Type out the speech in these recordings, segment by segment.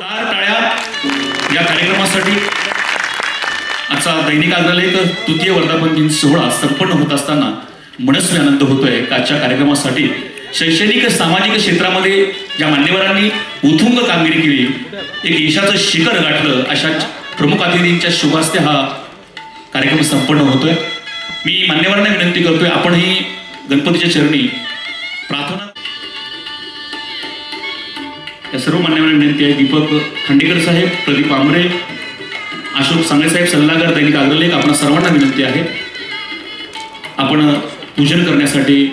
जोरदार टाळ्या या कार्यक्रमासाठी। आजचा दैनिक अग्रलेख तृतीय वर्धापन दिन सोहळा संपन्न होत असताना मनस्वी आनंद होतोय। आजच्या कार्यक्रमासाठी शैक्षणिक सामाजिक क्षेत्रामध्ये ज्या मान्यवरांनी उत्तुंग कामगिरी केली, एक यशाचं शिखर गाठलं, अशा प्रमुख अतिथींच्या शुभ हस्ते हा कार्यक्रम संपन्न होतोय। मी मान्यवरांना विनंती करतोय, आपणही गणपतीच्या चरणी प्रार्थना। या सर्व मान्यवरांना विनंती आहे, दीपक खांडेकर साहेब, प्रदीप आमरे, अशोक सांगळे साहेब, सल्लागार दैनिक अग्रलेख, आपण सर्वांना विनंती आहे आपण पूजन करण्यासाठी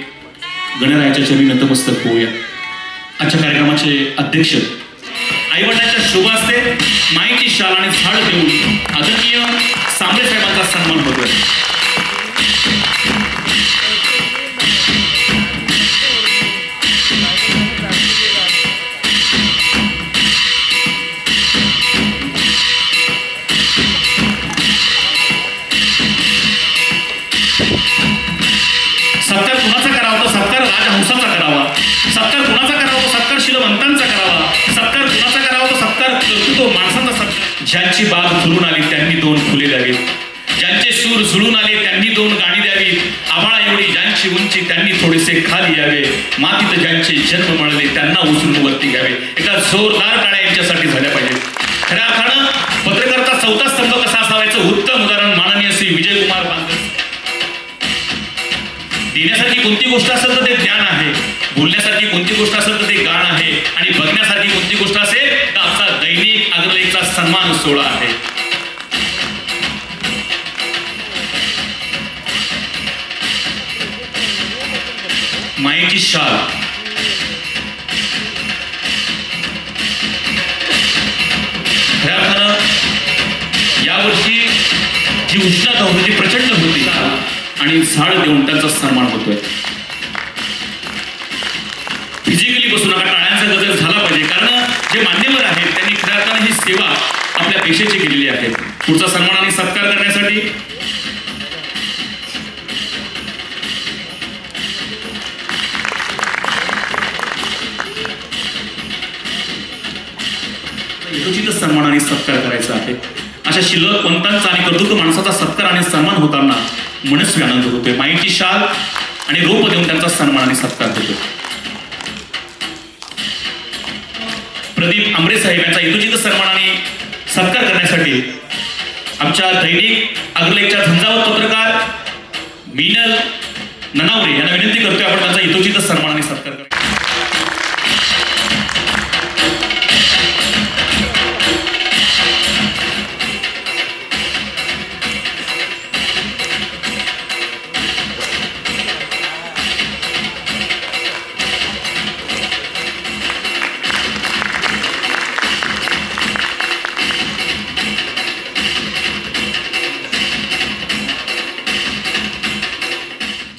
गणरायाच्या चरणी नतमस्तक होऊया। आजच्या कार्यक्रमाचे अध्यक्ष आईवडिलांच्या शुभ हस्ते माईची शाल आणि झाड देऊन आदरणीय सांबळे साहेबांचा सन्मान होतोय। सत्कार कुणाचा करावा तर सत्कार राजहंसाचा करावा, सत्कार कुणाचा करावा तो सत्कार शीलवंतांचा करावा, सत्कार कुणाचा करावा तो सत्कार कर्तृत्व माणसांचा सत्कार। ज्यांची बाग फुलून आली त्यांनी दोन फुले द्यावीत, ज्यांचे सूर झुळून आले त्यांनी दोन गाणी द्यावीत, आभाळा एवढी ज्यांची उंची त्यांनी थोडेसे खाली यावे, मातीत ज्यांचे जन्म मिळाले त्यांना उचलून वरती घ्यावे। एका जोरदार टाळ्या यांच्यासाठी झाल्या पाहिजे। खऱ्या अर्थानं पत्रकाराचा चौथा स्तंभ कसा असावा याचं उत्तम उदाहरण माननीय श्री विजयकुमार बांगर। देण्यासारखी कोणती गोष्ट असेल तर ते ज्ञान आहे, बोलण्यासारखी कोणती गोष्ट असेल तर ते गाण आहे, आणि बघण्यासारखी कोणती गोष्ट असेल तर आजचा दैनिक अग्रलेखचा सन्मान सोहळा आहे। माईची शाल खऱ्या अर्थानं यावर्षी जी उष्णता होती ती प्रचंड होती आणि झाड देऊन त्यांचा सन्मान होतोय। फिजिकली बसू नका, टाळ्यांचा गजर झाला पाहिजे, कारण जे मान्यवर आहेत त्यांनी खऱ्या अर्थानं ही सेवा आपल्या पेशेची केलेली आहे। पुढचा सन्मान आणि सत्कार करण्यासाठी यथोचित सन्मान आणि सत्कार करायचा आहे। अशा शीलवंतांचा आणि कर्तृत्व माणसाचा सत्कार आणि सन्मान होताना मनस्वी आनंद होतोय। माईची शाल आणि रोप देऊन त्यांचा सन्मान आणि सत्कार होतोय। प्रदीप आमरे साहेब यांचा यथोचित सन्मान आणि सत्कार करण्यासाठी आमच्या दैनिक अग्रलेखच्या झंझावत पत्रकार मीनल ननावरे यांना विनंती करतोय, आपण त्यांचा यथोचित सन्मान आणि सत्कार करा।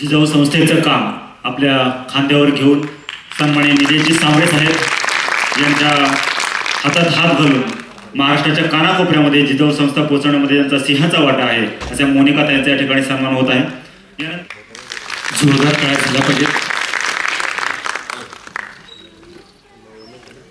जिजाऊ संस्थेचं काम आपल्या खांद्यावर घेऊन सन्माननीय निलेशजी सांबळे साहेब यांच्या हातात हात घालून महाराष्ट्राच्या कानाकोपऱ्यामध्ये जिजाऊ संस्था पोहोचवण्यामध्ये त्यांचा सिंहाचा वाटा आहे, अशा मोनिका त्यांचा या ठिकाणी सन्मान होत आहे। जोरदार टाळ्या झाल्या पाहिजे।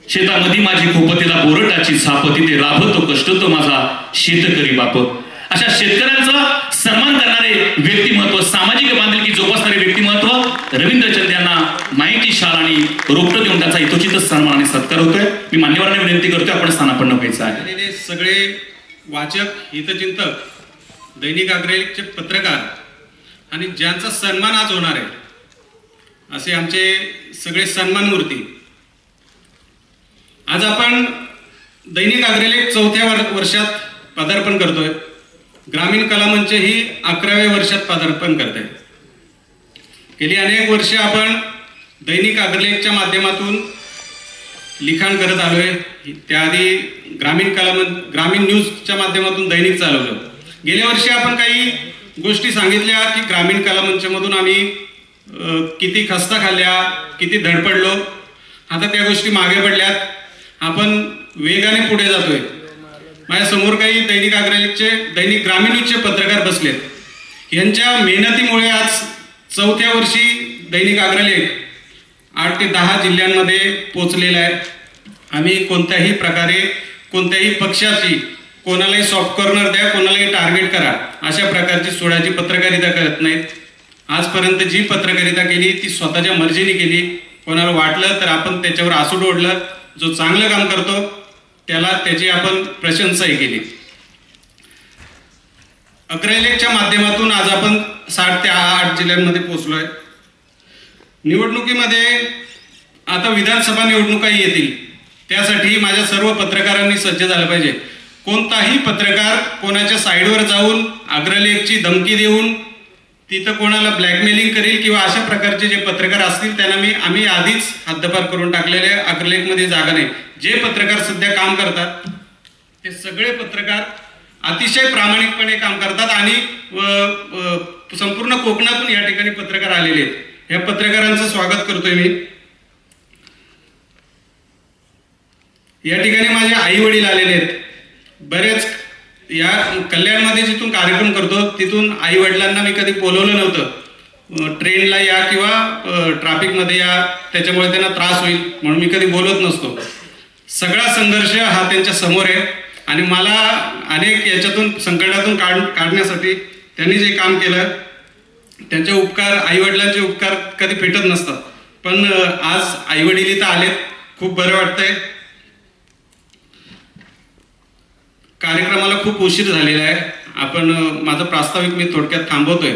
शेतामध्ये माझी खोपतीला बोरटाची छाप, तिथे राबतो कष्ट तो माझा शेतकरी बाप। अशा शेतकऱ्यांचा सन्मान करणारे व्यक्तिमत्व, सामाजिक बांधिलकी जोपासणारे व्यक्तिमत्व रवींद्रचंद यांना माईची शाल आणि रोपटं देऊन त्यांचा यथोचित सन्मान आणि सत्कार होतोय। मी मान्यवरांना विनंती करतोय, आपण स्थानापन्न व्हायचं आहे। सगळे वाचक, हितचिंतक, दैनिक अग्रलेखचे पत्रकार आणि ज्यांचा सन्मान आज होणार आहे असे आमचे सगळे सन्मानमूर्ती, आज आपण दैनिक अग्रलेख 4थ्या वर्षात पदार्पण करतोय। ग्रामीण कला मंच ही 11व्या वर्षात पदार्पण करत आहे। गेली अनेक वर्ष आपण दैनिक अग्रलेखच्या माध्यमातून लिखाण करत आलोय। त्याआधी ग्रामीण न्यूजच्या माध्यमातून दैनिक चालवलं। गेल्या वर्षी आपण काही गोष्टी सांगितल्या की ग्रामीण कला मंचमधून आम्ही किती खस्ता खाल्ल्या, किती धडपडलो, आता त्या गोष्टी मागे पडल्यात, आपण वेगाने पुढे जातोय। माझ्या समोर काही दैनिक अग्रलेखचे, दैनिक ग्रामीण न्यूजचे पत्रकार बसलेत। यांच्या मेहनतीमुळे आज 4थ्या वर्षी दैनिक अग्रलेख 8 ते 10 जिल्ह्यांमध्ये पोहोचलेला आहे। आम्ही कोणत्याही प्रकारे कोणत्याही पक्षाची कोणालाही सॉफ्ट कॉर्नर द्या, कोणालाही टार्गेट करा अशा प्रकारची सोडाची पत्रकारिता करत नाहीत. आजपर्यंत जी पत्रकारिता केली ती स्वतःच्या मर्जीने केली. कोणाला वाटलं तर आपण त्याच्यावर आसूड ओढलं. जो चांगलं काम करतो त्याला त्याची आपण प्रशंसाही केली. अग्रलेखच्या माध्यमातून आज आपण 7 ते 8 जिल्ह्यांमध्ये पोहोचलोय. निवडणुकीमध्ये आता विधानसभा निवडणुका येतील, त्यासाठी माझ्या सर्व पत्रकारांनी सज्ज झालं पाहिजे. कोणताही पत्रकार कोणाच्या साईडवर जाऊन अग्रलेखची धमकी देऊन तिथं कोणाला ब्लॅकमेलिंग करेल किंवा अशा प्रकारचे जे पत्रकार असतील त्यांना आम्ही आधीच हद्दपार करून टाकलेले. अग्रलेखमध्ये जागा नाही. जे पत्रकार सध्या काम करतात ते सगळे पत्रकार अतिशय प्रामाणिकपणे काम करतात आणि संपूर्ण कोकणातून या ठिकाणी पत्रकार आलेले आहेत. या पत्रकारांचं स्वागत करतोय मी. या ठिकाणी माझे आई वडील आलेले आहेत. बरेच या कल्याणमध्ये जिथून कार्यक्रम करतो तिथून आई वडिलांना मी कधी बोलवलं नव्हतं. ट्रेनला या किंवा ट्रॅफिकमध्ये या, त्याच्यामुळे त्यांना त्रास होईल म्हणून मी कधी बोलत नसतो. सगळा संघर्ष हा त्यांच्या समोर आहे आणि मला अनेक याच्यातून संकटातून काढण्यासाठी त्यांनी जे काम केलं त्यांचे उपकार, आई वडिलांचे उपकार कधी फेटत नसतात. पण आज आई वडील इथं आलेत, खूप बरं वाटतंय. कार्यक्रमाला खूप उशीर झालेला आहे. आपण माझं प्रास्ताविक मी थोडक्यात थांबवतोय.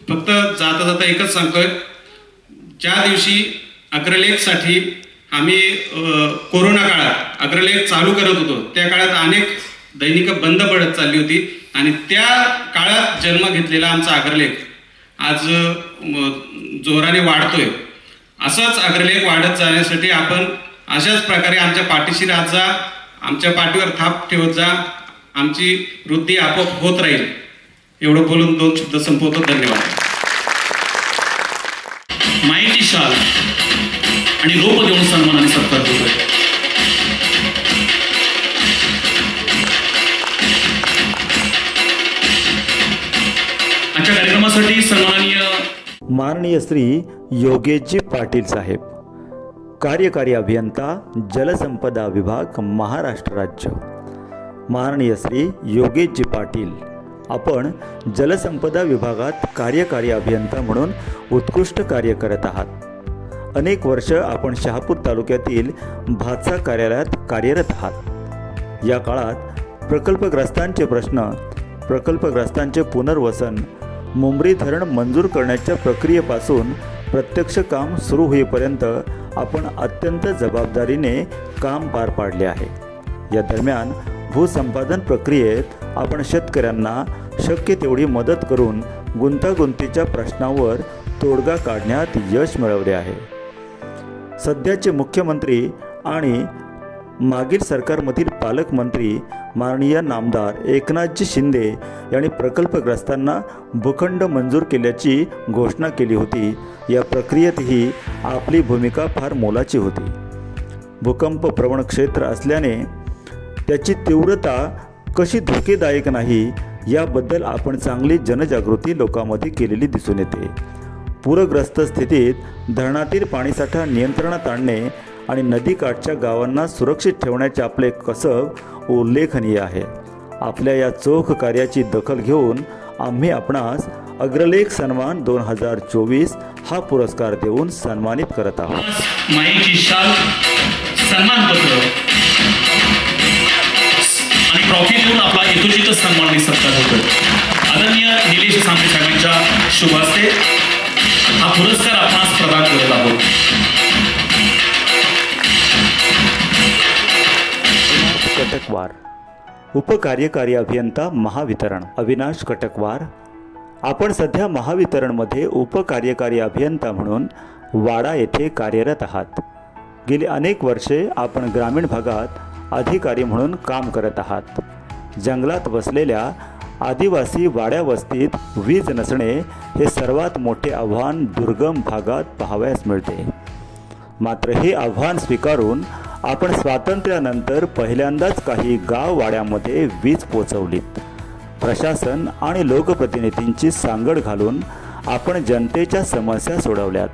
फक्त जाता जाता एकच सांगतोय, ज्या दिवशी अग्रलेखसाठी आम्ही कोरोना काळात अग्रलेख चालू करत होतो त्या काळात अनेक दैनिकं बंद पडत चालली होती आणि त्या काळात जन्म घेतलेला आमचा अग्रलेख आज जोराने वाढतोय. असाच अग्रलेख वाढत जाण्यासाठी आपण अशाच प्रकारे आमच्या पाठीशी राहत जा, आमच्या पाठीवर थाप ठेवत जा, आमची वृद्धी आपोआप होत राहील. एवढं बोलून 2 शब्द संपवतो. धन्यवाद. मायेची शाल आणि रोप देऊन सन्मानाने सत्कार होतोय. आजच्या कार्यक्रमासाठी सन्माननीय माननीय श्री योगेशजी पाटील साहेब, कार्यकारी अभियंता जलसंपदा विभाग महाराष्ट्र राज्य. माननीय श्री योगेशजी पाटील, आपण जलसंपदा विभागात कार्यकारी अभियंता म्हणून उत्कृष्ट कार्य करत आहात. अनेक वर्ष आपण शहापूर तालुक्यातील भातसा कार्यालयात कार्यरत आहात. या काळात प्रकल्पग्रस्तांचे प्रश्न, प्रकल्पग्रस्तांचे पुनर्वसन, मुंबरी धरण मंजूर करण्याच्या प्रक्रियेपासून प्रत्यक्ष काम सुरू होईपर्यंत आपण अत्यंत जबाबदारीने काम पार पाडले आहे. या दरम्यान भूसंपादन प्रक्रियेत आपण शेतकऱ्यांना शक्य तेवढी मदत करून गुंतागुंतीच्या प्रश्नावर तोडगा काढण्यात यश मिळवले आहे. सध्याचे मुख्यमंत्री आणि मागील सरकारमधील पालकमंत्री माननीय नामदार एकनाथजी शिंदे यांनी प्रकल्पग्रस्तांना भूखंड मंजूर केल्याची घोषणा केली होती. या प्रक्रियेतही आपली भूमिका फार मोलाची होती. भूकंप प्रवण क्षेत्र असल्याने त्याची तीव्रता कशी धोकेदायक नाही याबद्दल आपण चांगली जनजागृती लोकांमध्ये केलेली दिसून येते. पूरग्रस्त स्थितीत धरणातील पाणीसाठा नियंत्रणात आणणे आणि नदीकाठच्या गावांना सुरक्षित ठेवण्याचे आपले कसब उल्लेखनीय आहे. आपल्या या चोख कार्याची दखल घेऊन आम्ही आपणास अग्रलेख सन्मान 2024 हा पुरस्कार देऊन सन्मानित करत आहोत. मायेची शाल, सन्मानपत्र आणि ट्रॉफी देऊन आपला यथोचित सन्मानाने सत्कार होतो. आदरणीय निलेश सांबरे साहेबांच्या शुभ हस्ते हा पुरस्कार आपणास प्रदान करत आहोत. कटकवार, उपकार्यकारी अभियंता महावितरण अविनाश कटकवार. आपण सध्या महावितरणमध्ये उपकार्यकारी अभियंता म्हणून वाडा येथे कार्यरत आहात. गेली अनेक वर्षे आपण ग्रामीण भागात अधिकारी म्हणून काम करत आहात. जंगलात वसलेल्या आदिवासी वाड्या वस्तीत वीज नसणे हे सर्वात मोठे आव्हान दुर्गम भागात पाहावयास मिळते. मात्र हे आव्हान स्वीकारून आपण स्वातंत्र्यानंतर पहिल्यांदाच काही गाव वाड्यामध्ये वीज पोचवलीत. प्रशासन आणि लोकप्रतिनिधींची सांगड घालून आपण जनतेच्या समस्या सोडवल्यात.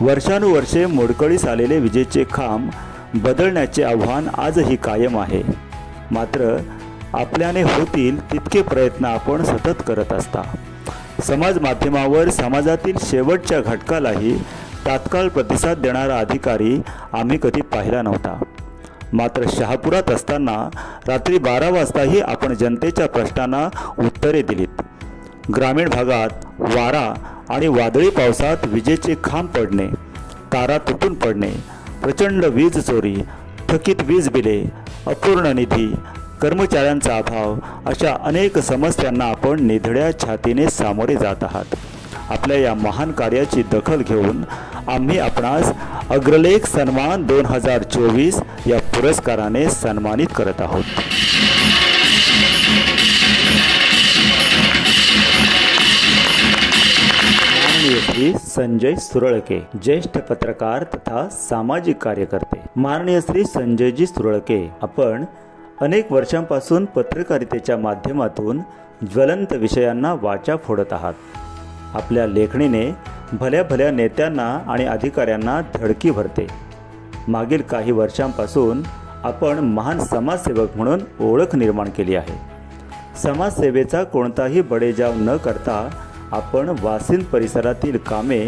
वर्षानुवर्षे मोडकळीस आलेले विजेचे खांब बदलण्याचे आव्हान आजही कायम आहे. मात्र आपल्याने होतील तितके प्रयत्न आपण सतत करत असता. समाज माध्यमावर समाजातील शेवटच्या घटकालाही तात्काळ प्रतिसाद देणारा अधिकारी आम्ही कधी पाहिला नव्हता. मात्र शहापुरात असताना रात्री 12 वाजताही आपण जनतेच्या प्रश्नांना उत्तरे दिलीत. ग्रामीण भागात वारा आणि वादळी पावसात विजेचे खांब पडणे, तारा तुटून पडणे, प्रचंड वीज चोरी, थकीत वीज बिले, अपूर्ण निधी, कर्मचाऱ्यांचा अभाव अशा अनेक समस्यांना आपण निधड्या छातीने सामोरे जात आहात. आपल्या या महान कार्याची दखल घेऊन आम्ही आपणास अग्रलेख सन्मान 2024 या पुरस्काराने सन्मानित करत आहोत. माननीय श्री संजय सुरळके, ज्येष्ठ पत्रकार तथा सामाजिक कार्यकर्ते. माननीय श्री संजयजी सुरळके, आपण अनेक वर्षांपासून पत्रकारितेच्या माध्यमातून ज्वलंत विषयांना वाचा फोडत आहात. आपल्या लेखणीने भल्या भल्या नेत्यांना आणि अधिकाऱ्यांना धडकी भरते. मागील काही वर्षांपासून आपण महान समाजसेवक म्हणून ओळख निर्माण केली आहे. समाजसेवेचा कोणताही बडेजाव न करता आपण वासिंद परिसरातील कामे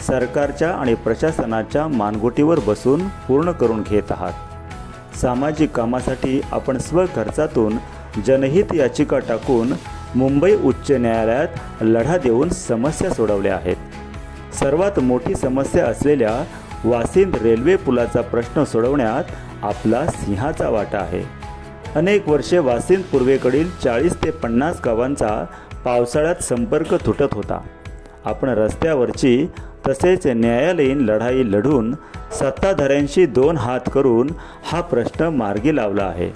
सरकारच्या आणि प्रशासनाच्या मानगुटीवर बसून पूर्ण करून घेत आहात. सामाजिक कामासाठी आपण स्वखर्चातून जनहित याचिका टाकून मुंबई उच्च न्यायालयात लढा देऊन समस्या सोडवल्या आहेत. सर्वात मोठी समस्या असलेल्या वासिंद रेल्वे पुलाचा प्रश्न सोडवण्यात आपला सिंहाचा वाटा आहे. अनेक वर्षे वासिंद पूर्वेकडील 40 ते 50 गावांचा पावसाळ्यात संपर्क तुटत होता. आपण रस्त्यावरची तसेच न्यायालयीन लढाई लढून सत्ताधाऱ्यांशी 2 हात करून हा प्रश्न मार्गी लावला आहे.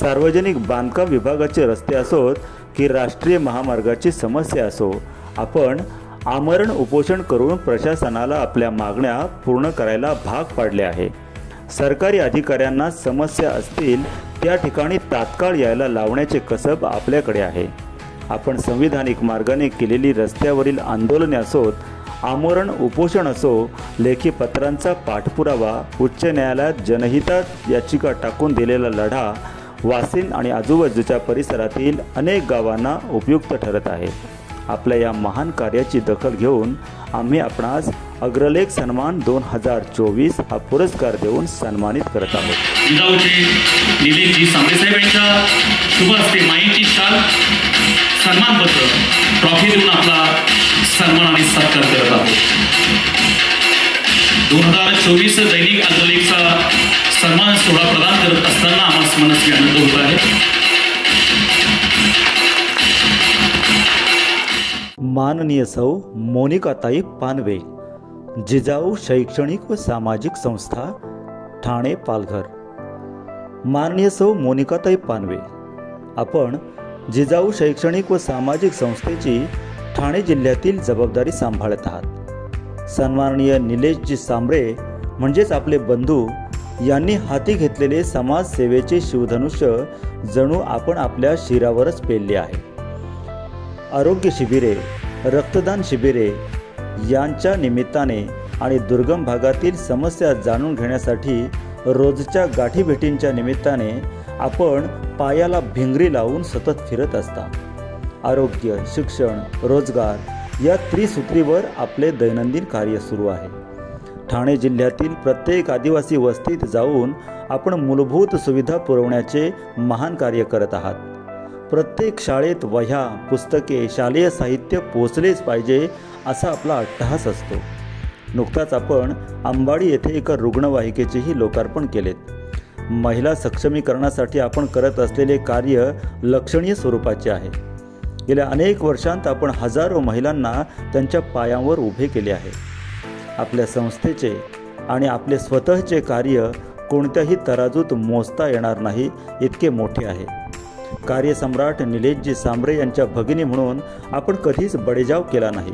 सार्वजनिक बांधकाम विभागाचे रस्ते असोत की राष्ट्रीय महामार्गाची समस्या असो, आपण आमरण उपोषण करून प्रशासनाला आपल्या मागण्या पूर्ण करायला भाग पाडले आहे. सरकारी अधिकाऱ्यांना समस्या असतील त्या ठिकाणी तात्काळ यायला लावण्याचे कसब आपल्याकडे आहे. आपण संविधानिक मार्गाने केलेली रस्त्यावरील आंदोलने असोत, आमरण उपोषण असो, लेखी पत्रांचा पाठपुरावा, उच्च न्यायालयात जनहितात याचिका टाकून दिलेला लढा वासिंद आणि आजूबाजूच्या परिसरातील अनेक गावांना उपयुक्त ठरत आहे. आपल्या या महान कार्याची दखल घेऊन आम्ही आपणास अग्रलेख सन्मान 2024 हा पुरस्कार देऊन सन्मानित करत आहोत. जिजाऊचे निलेशजी सांबरे साहेब यांच्या शुभ हस्ते माईची शाल, सन्मानपत्र, ट्रॉफी देऊन आपला सन्मान आणि सत्कार करत आहोत. 2024 दैनिक अग्रलेखचा सन्मान सोहळा प्रदान करत असताना आम्हाला मनस्वी आनंद होत आहे. माननीय सौ मोनिकाताई पानवे, जिजाऊ शैक्षणिक व सामाजिक संस्था, ठाणे पालघर. माननीय सौ मोनिकाताई पानवे, आपण जिजाऊ शैक्षणिक व सामाजिक संस्थेची ठाणे जिल्ह्यातील जबाबदारी सांभाळत आहात. सन्माननीय निलेशजी सांबरे म्हणजेच आपले बंधू यांनी हाती घेतलेले समाजसेवेचे शिवधनुष्य जणू आपण आपल्या शिरावरच पेलले आहे. आरोग्य शिबिरे, रक्तदान शिबिरे यांच्या निमित्ताने आणि दुर्गम भागातील समस्या जाणून घेण्यासाठी रोजच्या गाठीभेटींच्या निमित्ताने आपण पायाला भिंगरी लावून सतत फिरत असता. आरोग्य, शिक्षण, रोजगार या त्रिसूत्रीवर आपले दैनंदिन कार्य सुरू आहे. ठाणे जिल्ह्यातील प्रत्येक आदिवासी वस्तीत जाऊन आपण मूलभूत सुविधा पुरवण्याचे महान कार्य करत आहात. प्रत्येक शाळेत वह्या, पुस्तके, शालेय साहित्य पोचलेच पाहिजे असा आपला अट्टहास असतो. नुकताच आपण अंबाडी येथे एका रुग्णवाहिकेचेही लोकार्पण केलेत. महिला सक्षमीकरणासाठी आपण करत असलेले कार्य लक्षणीय स्वरूपाचे आहे. गेल्या अनेक वर्षांत आपण हजारो महिलांना त्यांच्या पायांवर उभे केले आहे. आपल्या संस्थेचे आणि आपले स्वतःचे कार्य कोणत्याही तराजूत मोजता येणार नाही इतके मोठे आहे. कार्यसम्राट निलेशजी सांबरे यांच्या भगिनी म्हणून आपण कधीच बडेजाव केला नाही.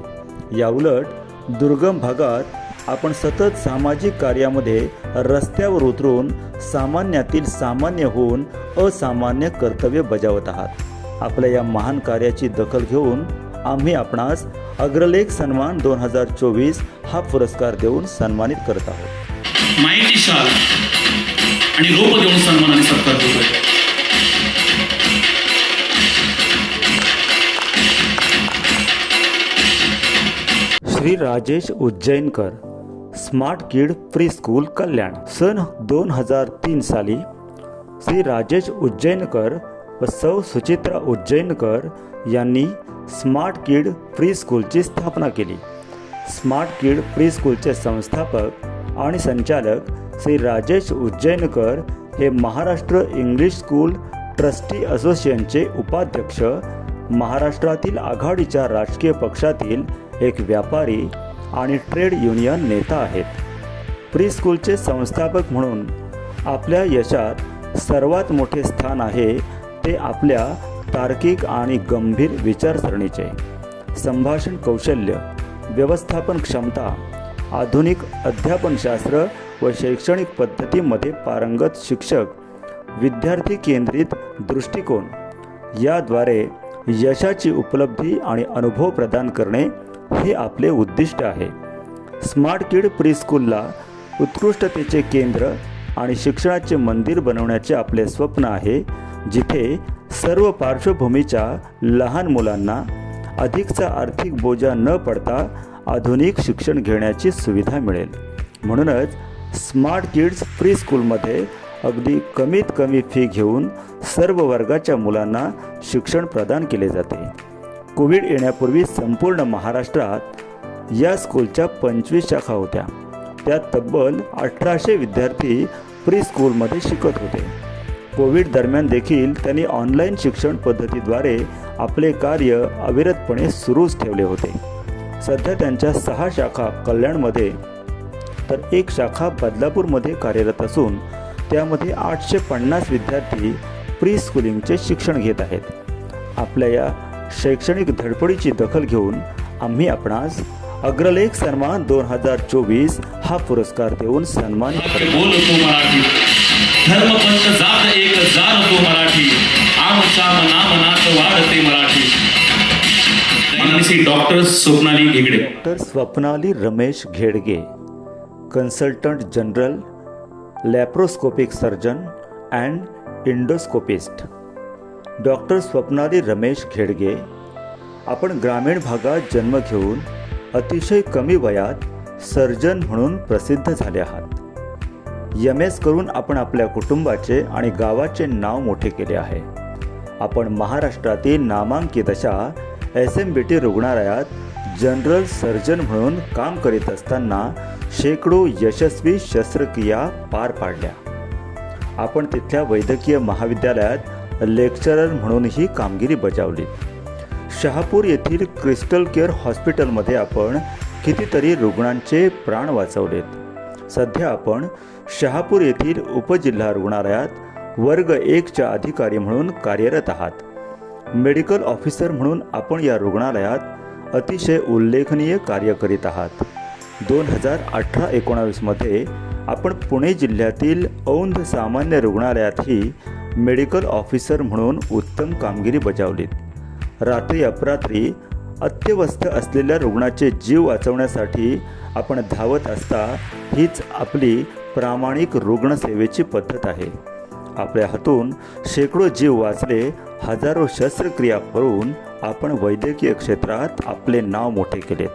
याउलट दुर्गम भागात आपण सतत सामाजिक कार्यामध्ये रस्त्यावर उतरून सामान्यातील सामान्य होऊन असामान्य कर्तव्य बजावत आहात. आपल्या या महान कार्याची दखल घेऊन आम्ही आपणास अग्रलेख सन्मान 2024 हा पुरस्कार देऊन सन्मानित करत आहोत. माईची शाल आणि रोप देऊन सन्मानाने सत्कार होतोय. श्री राजेश उज्जैनकर, स्मार्ट किड प्री स्कूल कल्याण. सन 2003 साली श्री राजेश उज्जैनकर व सौ सुचित्रा उज्जैनकर यांनी स्मार्ट किड प्री स्कूलची स्थापना केली. स्मार्ट किड प्री स्कूलचे संस्थापक आणि संचालक श्री राजेश उज्जैनकर हे महाराष्ट्र इंग्लिश स्कूल ट्रस्टी असोसिएशनचे उपाध्यक्ष, महाराष्ट्रातील आघाडीच्या राजकीय पक्षातील एक व्यापारी आणि ट्रेड युनियन नेता आहेत. प्री स्कूलचे संस्थापक म्हणून आपल्या यशात सर्वात मोठे स्थान आहे ते आपल्या तार्किक आणि गंभीर विचारसरणीचे. संभाषण कौशल्य, व्यवस्थापन क्षमता, आधुनिक अध्यापनशास्त्र व शैक्षणिक पद्धतीमध्ये पारंगत शिक्षक, विद्यार्थी केंद्रित दृष्टिकोन याद्वारे यशाची उपलब्धी आणि अनुभव प्रदान करणे हे आपले उद्दिष्ट आहे. स्मार्ट किड प्री स्कूलला उत्कृष्टतेचे केंद्र आणि शिक्षणाचे मंदिर बनवण्याचे आपले स्वप्न आहे, जिथे सर्व पार्श्वभूमीच्या लहान मुलांना अधिकचा आर्थिक बोजा न पडता आधुनिक शिक्षण घेण्याची सुविधा मिळेल. म्हणूनच स्मार्ट किड्स प्री स्कूलमध्ये अगदी कमीत कमी फी घेऊन सर्व वर्गाच्या मुलांना शिक्षण प्रदान केले जाते. कोविड येण्यापूर्वी संपूर्ण महाराष्ट्रात या स्कूलच्या 25 शाखा होत्या. त्यात तब्बल 1800 विद्यार्थी प्री स्कूलमध्ये शिकत होते. कोविड दरम्यान देखील त्यांनी ऑनलाईन शिक्षण पद्धतीद्वारे आपले कार्य अविरतपणे सुरूच ठेवले होते. सध्या त्यांच्या 6 शाखा कल्याणमध्ये तर 1 शाखा बदलापूरमध्ये कार्यरत असून त्यामध्ये 850 विद्यार्थी प्री स्कूलिंगचे शिक्षण घेत आहेत. आपल्या या शैक्षणिक धडपडीची दखल घेऊन आम्ही आपणास अग्रलेख सन्मान 2024 हा पुरस्कार देऊन सन्मानित करतो. बोलतो मराठी, धर्मपंथ जात एक जाणतो मराठी, आमच्या मनामनात वाढते Marathi. Mansi doctor Swapnali Ghegade. Doctor Swapnali Ramesh घेडगे, consultant general, laparoscopic surgeon and इंडोस्कोपिस्ट. Doctor Swapnali Ramesh घेडगे, आपण ग्रामीण भागात जन्म घेऊन अतिशय कमी वयात सर्जन म्हणून प्रसिद्ध झाले आहात. MS करून आपण आपल्या कुटुंबाचे आणि गावाचे नाव मोठे केले आहे. आपण महाराष्ट्रातील नामांकित अशा SMBT रुग्णालयात जनरल सर्जन म्हणून काम करीत असताना शेकडो यशस्वी शस्त्रक्रिया पार पाडल्या. आपण तिथल्या वैद्यकीय महाविद्यालयात लेक्चरर म्हणूनही कामगिरी बजावली. शहापूर येथील क्रिस्टल केअर हॉस्पिटलमध्ये आपण कितीतरी रुग्णांचे प्राण वाचवलेत. सध्या आपण शहापूर येथील उपजिल्हा रुग्णालयात वर्ग 1च्या अधिकारी म्हणून कार्यरत आहात. मेडिकल ऑफिसर म्हणून आपण या रुग्णालयात अतिशय उल्लेखनीय कार्य करीत आहात. 2018-19 मध्ये आपण पुणे जिल्ह्यातील औंध सामान्य रुग्णालयातही मेडिकल ऑफिसर म्हणून उत्तम कामगिरी बजावलीत. रात्री अपरात्री अत्यवस्थ असलेल्या रुग्णाचे जीव वाचवण्यासाठी आपण धावत असता हीच आपली प्रामाणिक रुग्णसेवेची पद्धत आहे. आपल्या हातून शेकडो जीव वाचले, हजारो शस्त्रक्रिया करून आपण वैद्यकीय क्षेत्रात आपले नाव मोठे केलेत.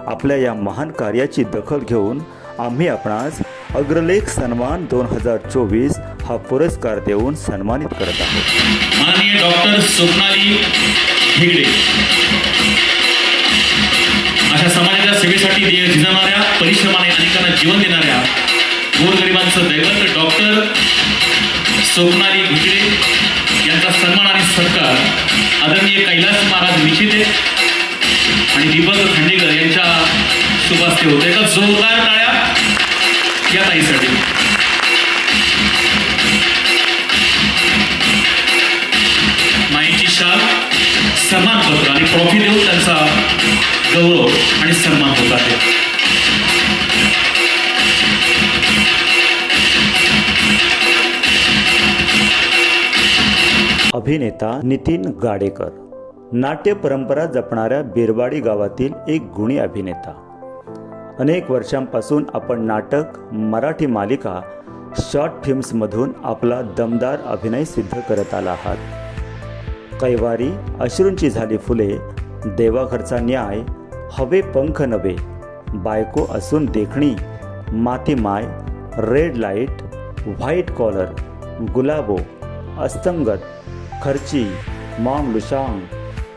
आपल्या या महान कार्याची दखल घेऊन आम्ही आपणास अग्रलेख सन्मान 2024 हा पुरस्कार देऊन सन्मानित करत आहोत. माननीय डॉक्टर स्वप्नाली घेगडे, अशा समाजाच्या सेवेसाठी झिजणाऱ्या, परिश्रमाने अनेकांना जीवन देणाऱ्या गोरगरिबांचं दैवत डॉक्टर स्वप्नाली घेगडे यांचा सन्मान आणि सत्कार आदरणीय कैलास महाराज निशिते आणि दीपक खांडेकर यांच्या शुभ हस्ते होते. एका जोरदार टाळ्या या ताईसाठी. माईची शाल, सन्मानपत्र आणि ट्रॉफी देऊन त्यांचा गौरव आणि सन्मान होत आहे. अभिनेता नितीन गाडेकर, नाट्य परंपरा जपणाऱ्या बिरवाडी गावातील एक गुणी अभिनेता. अनेक वर्षांपासून आपण नाटक, मराठी मालिका शॉर्ट फिल्म्समधून आपला दमदार अभिनय सिद्ध करत आला आहात. कैवारी, अश्रूंची झाली फुले, देवाघरचा न्याय, हवे पंख नवे, बायको असून देखणी, माती माय, रेड लाईट, व्हाईट कॉलर, गुलाबो, अस्तंगत, खर्ची, मॉम लुशांग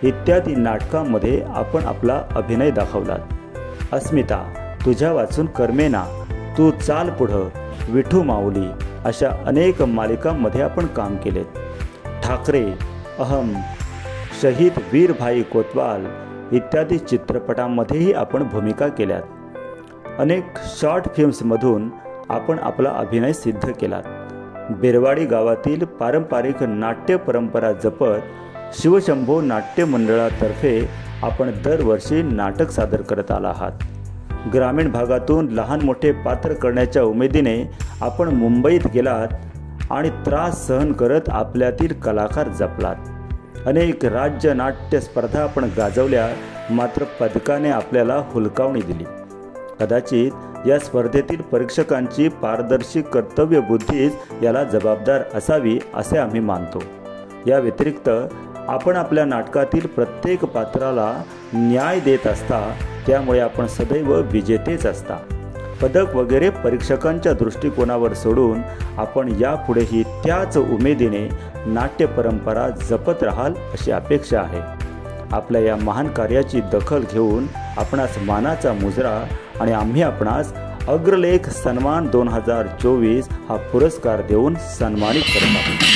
इत्यादी नाटकांमध्ये आपण आपला अभिनय दाखवलात. अस्मिता, तुझ्या वाचून करमेना, तू चाल पुढं, विठू माऊली अशा अनेक मालिकांमध्ये आपण काम केलेत. ठाकरे, अहम, शहीद वीरभाई कोतवाल इत्यादी चित्रपटांमध्येही आपण भूमिका केल्यात. अनेक शॉर्ट फिल्म्समधून आपण आपला अभिनय सिद्ध केलात. बेरवाडी गावातील पारंपरिक नाट्य परंपरा जपत शिवशंभो नाट्य मंडळातर्फे आपण दरवर्षी नाटक सादर करत आला आहात. ग्रामीण भागातून लहान मोठे पात्र करण्याच्या उमेदीने आपण मुंबईत गेलात आणि त्रास सहन करत आपल्यातील कलाकार जपलात. अनेक राज्य नाट्य स्पर्धा आपण गाजवल्या, मात्र पदकाने आपल्याला हुलकावणी दिली. कदाचित या स्पर्धेतील परीक्षकांची पारदर्शी कर्तव्यबुद्धीच याला जबाबदार असावी असे आम्ही मानतो. या व्यतिरिक्त आपण आपल्या नाटकातील प्रत्येक पात्राला न्याय देत असता, त्यामुळे आपण सदैव विजेतेच असता. पदक वगैरे परीक्षकांच्या दृष्टिकोनावर सोडून आपण यापुढेही त्याच उमेदीने नाट्य परंपरा जपत राहाल अशी अपेक्षा आहे. आपल्या या महान कार्याची दखल घेऊन आपणास मानाचा मुजरा आणि आम्ही आपणास अग्रलेख सन्मान 2024 हा पुरस्कार देऊन सन्मानित करत आहोत.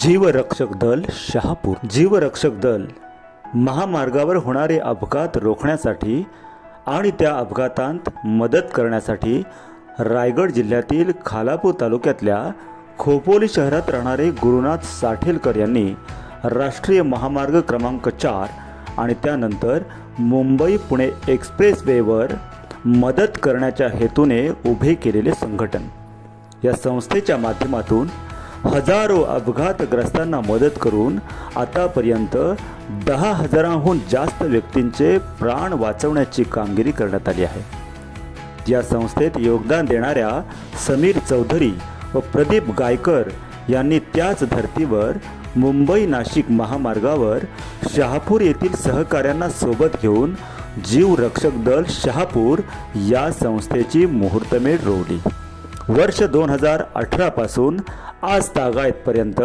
जीवरक्षक दल शहापूर. जीवरक्षक दल महामार्गावर होणारे अपघात रोखण्यासाठी आणि त्या अपघातांत मदत करण्यासाठी रायगड जिल्ह्यातील खालापूर तालुक्यातल्या खोपोली शहरात राहणारे गुरुनाथ साठेलकर यांनी राष्ट्रीय महामार्ग क्रमांक 4 आणि त्यानंतर मुंबई पुणे एक्सप्रेसवेवर मदत करण्याच्या हेतूने उभे केलेले संघटन. या संस्थेच्या माध्यमातून हजारो अपघातग्रस्तांना मदत करून आतापर्यंत 10,000हून जास्त व्यक्तींचे प्राण वाचवण्याची कामगिरी करण्यात आली आहे. या संस्थेत योगदान देणाऱ्या समीर चौधरी व प्रदीप गायकर यांनी त्याच धर्तीवर मुंबई नाशिक महामार्गावर शहापूर येथील सहकाऱ्यांना सोबत घेऊन जीवरक्षक दल शहापूर या संस्थेची मुहूर्तमेढ रोवली. वर्ष 2018 पासून आज तागायतपर्यंत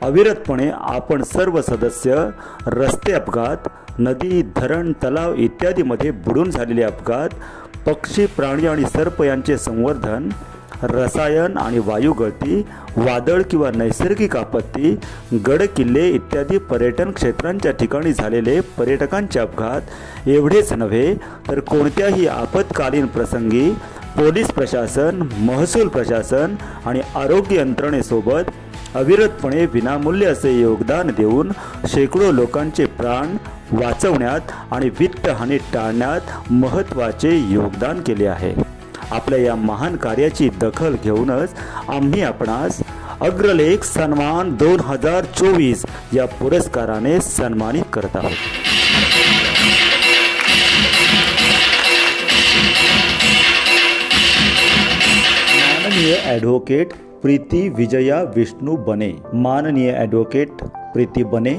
अविरतपणे आपण सर्व सदस्य रस्ते अपघात, नदी, धरण, तलाव इत्यादीमध्ये बुडून झालेले अपघात, पक्षी, प्राणी आणि सर्प यांचे संवर्धन, रसायन आणि वायू गळती, वादळ किंवा नैसर्गिक आपत्ती, गड किल्ले इत्यादी पर्यटन क्षेत्रांच्या ठिकाणी झालेले पर्यटकांचे अपघात एवढेच नव्हे तर कोणत्याही आपत्कालीन प्रसंगी पोलीस प्रशासन, महसूल प्रशासन आणि आरोग्य यंत्रणेसोबत अविरतपणे विनामूल्य असे योगदान देऊन शेकडो लोकांचे प्राण वाचवण्यात आणि वित्तहानी टाळण्यात महत्त्वाचे योगदान केले आहे. आपल्या या महान कार्याची दखल घेऊनच आम्ही आपणास अग्रलेख सन्मान 2024 या पुरस्काराने सन्मानित करत आहोत. माननीय ॲडव्होकेट प्रीती विजया विष्णू बने. माननीय ॲडव्होकेट प्रीती बने,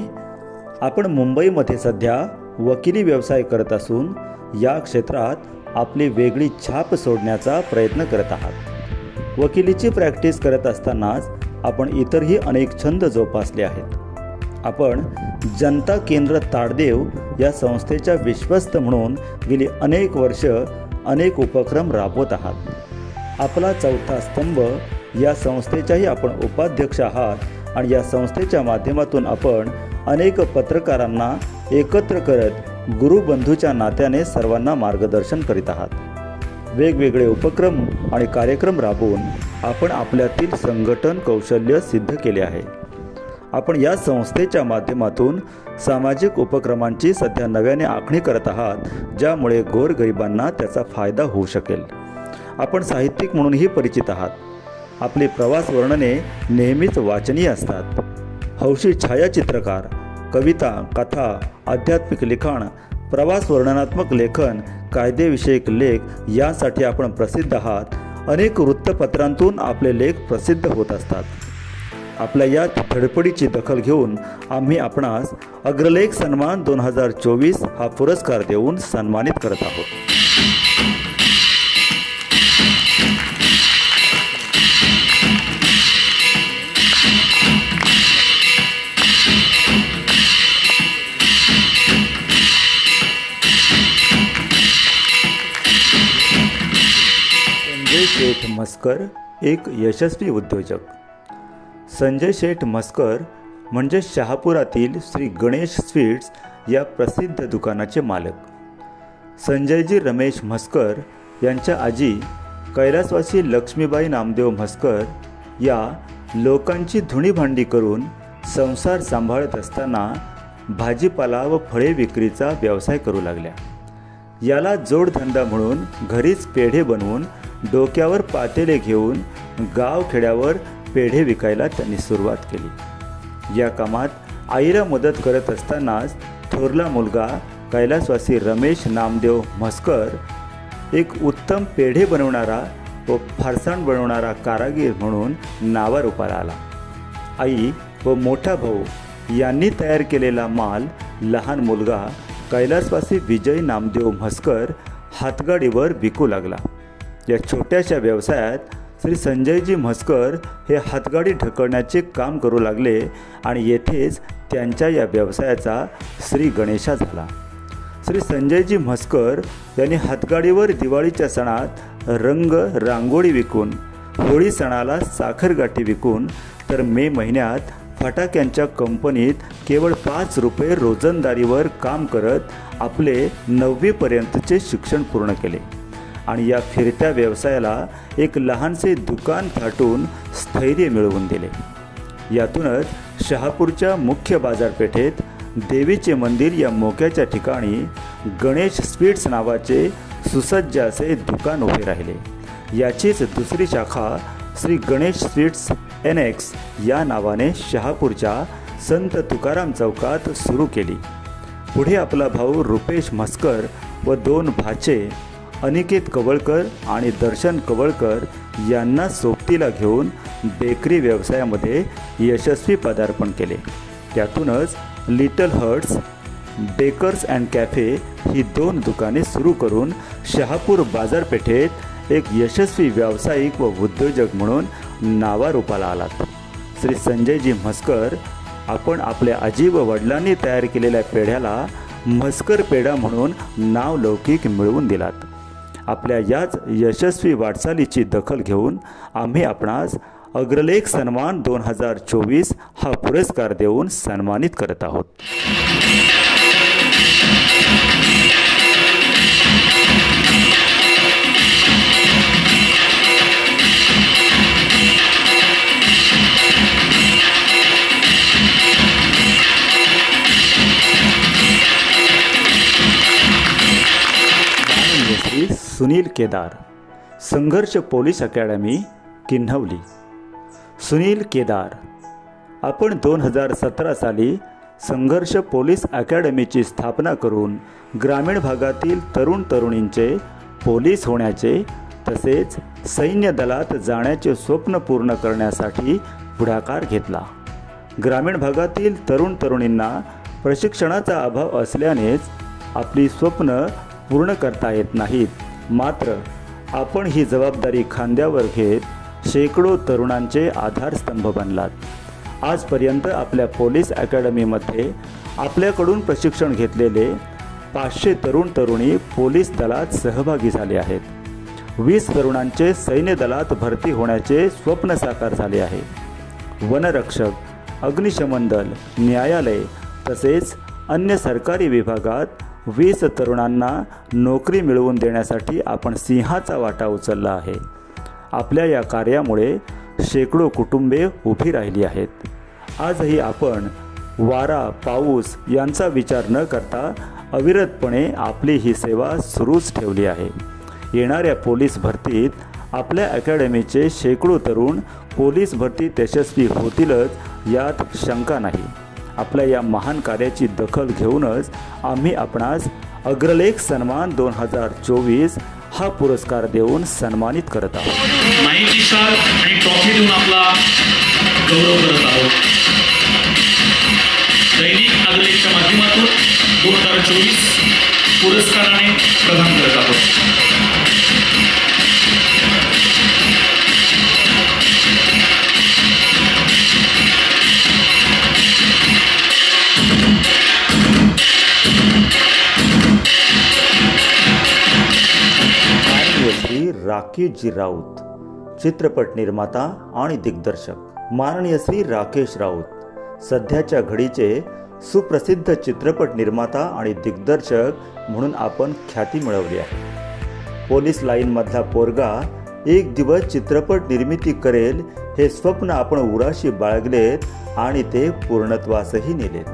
आपण मुंबईमध्ये सध्या वकिली व्यवसाय करत असून या क्षेत्रात आपली वेगळी छाप सोडण्याचा प्रयत्न करत आहात. वकिलीची प्रॅक्टिस करत असतानाच आपण इतरही अनेक छंद जोपासले आहेत. आपण जनता केंद्र ताडदेव या संस्थेच्या विश्वस्त म्हणून गेली अनेक वर्ष अनेक उपक्रम राबवत आहात. आपला चौथा स्तंभ या संस्थेच्याही आपण उपाध्यक्ष आहात आणि या संस्थेच्या माध्यमातून आपण अनेक पत्रकारांना एकत्र करत गुरुबंधूच्या नात्याने सर्वांना मार्गदर्शन करीत आहात। वेगवेगळे उपक्रम आणि कार्यक्रम राबवून आपण आपल्यातील संघटन कौशल्य सिद्ध केले आहे। आपण या संस्थेच्या माध्यमातून सामाजिक उपक्रमांची सध्या नव्याने आखणी करत आहात, ज्यामुळे गोरगरिबांना त्याचा फायदा होऊ शकेल। आपण साहित्यिक म्हणूनही परिचित आहात। आपली प्रवास वर्णने नेहमीच वाचनीय असतात। हौशी छायाचित्रकार, कविता, कथा, आध्यात्मिक लिखाण, प्रवास वर्णनात्मक लेखन, कायदेविषयक लेख यासाठी आपण प्रसिद्ध आहात। अनेक वृत्तपत्रांतून आपले लेख प्रसिद्ध होत असतात। आपल्या या धडपडीची दखल घेऊन आम्ही आपणास अग्रलेख सन्मान 2024 हा पुरस्कार देऊन सन्मानित करत आहोत। संजय शेठ म्हस्कर एक यशस्वी उद्योजक। संजय शेठ म्हस्कर म्हणजे शहापुरातील श्री गणेश स्वीट्स या प्रसिद्ध दुकानाचे मालक। संजयजी रमेश म्हस्कर यांच्या आजी कैलासवासी लक्ष्मीबाई नामदेव म्हस्कर या लोकांची धुणी भांडी करून संसार सांभाळत असताना भाजीपाला व फळे विक्रीचा व्यवसाय करू लागल्या। याला जोडधंदा म्हणून घरीच पेढे बनवून डोक्यावर पातेले घेऊन गावखेड्यावर पेढे विकायला त्यांनी सुरुवात केली। या कामात आईला मदत करत असतानाच थोरला मुलगा कैलासवासी रमेश नामदेव म्हस्कर एक उत्तम पेढे बनवणारा व फरसाण बनवणारा कारागीर म्हणून नावारूपाला आला। आई व मोठा भाऊ यांनी तयार केलेला माल लहान मुलगा कैलासवासी विजय नामदेव म्हस्कर हातगाडीवर विकू लागला। या छोट्याशा व्यवसायात श्री संजयजी म्हस्कर हे हातगाडी ढकलण्याचे काम करू लागले आणि येथेच त्यांच्या या व्यवसायाचा श्री गणेशा झाला। श्री संजयजी म्हस्कर यांनी हातगाडीवर दिवाळीच्या सणात रंग रांगोळी विकून, होळी सणाला साखरगाठी विकून, तर मे महिन्यात फटाक्यांच्या कंपनीत केवळ 5 रुपये रोजंदारीवर काम करत आपले 9वी पर्यंतचे शिक्षण पूर्ण केले आणि या फिरत्या व्यवसायाला एक लहानसे दुकान थाटून स्थैर्य मिळवून दिले। यातूनच शहापूरच्या मुख्य बाजारपेठेत देवीचे मंदिर या मोक्याच्या ठिकाणी गणेश स्वीट्स नावाचे सुसज्ज असे दुकान उभे राहिले। याचीच दुसरी शाखा श्री गणेश स्वीट्स NX या नावाने शहापूरच्या संत तुकाराम चौकात सुरू केली। पुढे आपला भाऊ रुपेश म्हस्कर व 2 भाचे अनिकेत कवळकर आणि दर्शन कवळकर यांना सोबतीला घेऊन बेकरी व्यवसायामध्ये यशस्वी पदार्पण केले। त्यातूनच little hearts bakers and cafe ही 2 दुकाने सुरू करून शहापूर बाजारपेठेत एक यशस्वी व्यावसायिक व उद्योजक म्हणून नावारूपाला आलात। श्री संजयजी म्हस्कर आपण आपल्या आजी व वडिलांनी तयार केलेल्या पेढ्याला म्हस्कर पेढा म्हणून नावलौकिक मिळवून दिलात। आपल्या याच यशस्वी वाटचालीची दखल घेऊन आम्ही आपणास अग्रलेख सन्मान 2024 हा पुरस्कार देऊन सन्मानित करत आहोत। श्री सुनील केदार, संघर्ष पोलीस अकॅडमी, किन्हवली। सुनील केदार आपण 2017 साली संघर्ष पोलीस अकॅडमीची स्थापना करून ग्रामीण भागातील तरुण तरुणींचे पोलीस होण्याचे तसेच सैन्य दलात जाण्याचे स्वप्न पूर्ण करण्यासाठी पुढाकार घेतला। ग्रामीण भागातील तरुण तरुणींना प्रशिक्षणाचा अभाव असल्यानेच आपली स्वप्न पूर्ण करता येत नाहीत, मात्र आपण ही जबाबदारी खांद्यावर घेत शेकडो तरुणांचे आधारस्तंभ बनलात। आजपर्यंत आपल्या पोलीस अकॅडमीमध्ये आपल्याकडून प्रशिक्षण घेतलेले 500 तरुण तरुणी पोलीस दलात सहभागी झाले आहेत। 20 तरुणांचे सैन्य दलात भरती होण्याचे स्वप्न साकार झाले आहे। वनरक्षक, अग्निशमन दल, न्यायालय, तसेच अन्य सरकारी विभागात 20 तरुणांना नोकरी मिळवून देण्यासाठी आपण सिंहाचा वाटा उचलला आहे. आपल्या या कार्यामुळे शेकडो कुटुंबे उभी राहिली आहेत. आजही आपण वारा पाऊस यांचा विचार न करता अविरतपणे आपली ही सेवा सुरूच ठेवली आहे. येणाऱ्या पोलीस भरतीत आपल्या अकॅडमीचे शेकडो तरुण पोलीस भरतीत यशस्वी होतीलच यात शंका नाही. आपल्या या महान कार्याची दखल घेऊनच आम्ही आपणास अग्रलेख सन्मान 2024 हा पुरस्कार देऊन सन्मानित करत आहोत. माहिती शाल आणि ट्रॉफी देऊन आपला गौरव करत आहोत. दैनिक अग्रलेखच्या माध्यमातून 2024 पुरस्काराने प्रदान करत आहोत. श्री राकेशजी राऊत, चित्रपट निर्माता आणि दिग्दर्शक. माननीय श्री राकेश राऊत सध्याच्या घडीचे सुप्रसिद्ध चित्रपट निर्माता आणि दिग्दर्शक म्हणून आपण ख्याती मिळवली आहे. पोलीस लाईनमधला पोरगा एक दिवस चित्रपट निर्मिती करेल हे स्वप्न आपण उराशी बाळगलेत आणि ते पूर्णत्वासही नेलेत.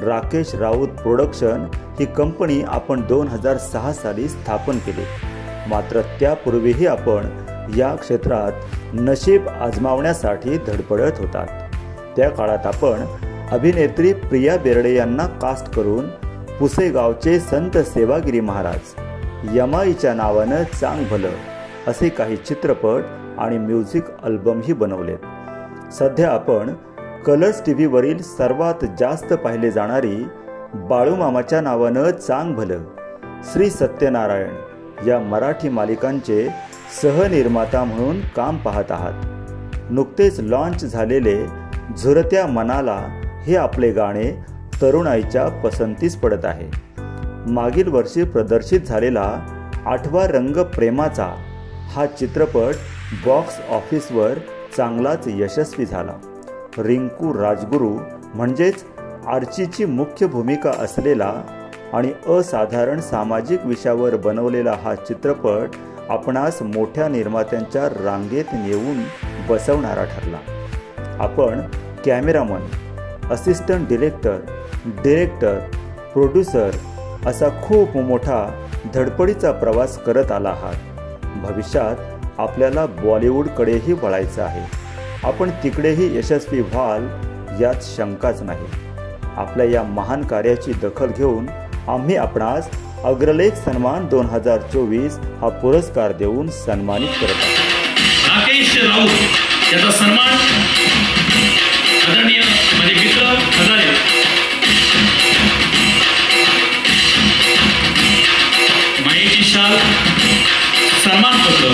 राकेश राऊत प्रोडक्शन ही कंपनी आपण 2006 साली स्थापन केली. मात्र त्यापूर्वीही आपण या क्षेत्रात नशीब आजमावण्यासाठी धडपडत होतात. त्या काळात आपण अभिनेत्री प्रिया बेर्डे यांना कास्ट करून पुसेगावचे संत सेवागिरी महाराज, यमाईच्या नावानं चांग भलं असे काही चित्रपट आणि म्युझिक अल्बमही बनवलेत. सध्या आपण कलर्स टीव्हीवरील सर्वात जास्त पाहिले जाणारी बाळूमामाच्या नावानं चांग भलं, श्री सत्यनारायण या मराठी मालिकांचे सहनिर्माता म्हणून काम पाहत आहात. नुकतेच लॉन्च झालेले झुरत्या मनाला हे आपले गाणे तरुणाईच्या पसंतीस पडत आहे. मागील वर्षी प्रदर्शित झालेला 8वा रंग प्रेमाचा हा चित्रपट बॉक्स ऑफिसवर चांगलाच यशस्वी झाला. रिंकू राजगुरू म्हणजेच आर्चीची मुख्य भूमिका असलेला आणि असाधारण सामाजिक विषयावर बनवलेला हा चित्रपट आपणास मोठ्या निर्मात्यांच्या रांगेत नेऊन बसवणारा ठरला. आपण कॅमेरामन, असिस्टंट डिरेक्टर, प्रोड्युसर असा खूप मोठा धडपडीचा प्रवास करत आला आहात. भविष्यात आपल्याला बॉलिवूडकडेही वळायचं आहे. आपण तिकडेही यशस्वी व्हाल यात शंकाच नाही. आपल्या या महान कार्याची दखल घेऊन आम्ही आपणास अग्रलेख सन्मान 2024 हा पुरस्कार देऊन सन्मानित करत आहोत. राकेश राऊत याचा सन्मान आदरणीय माझे मित्र हजारे माहिती शाल, सन्मानपत्र,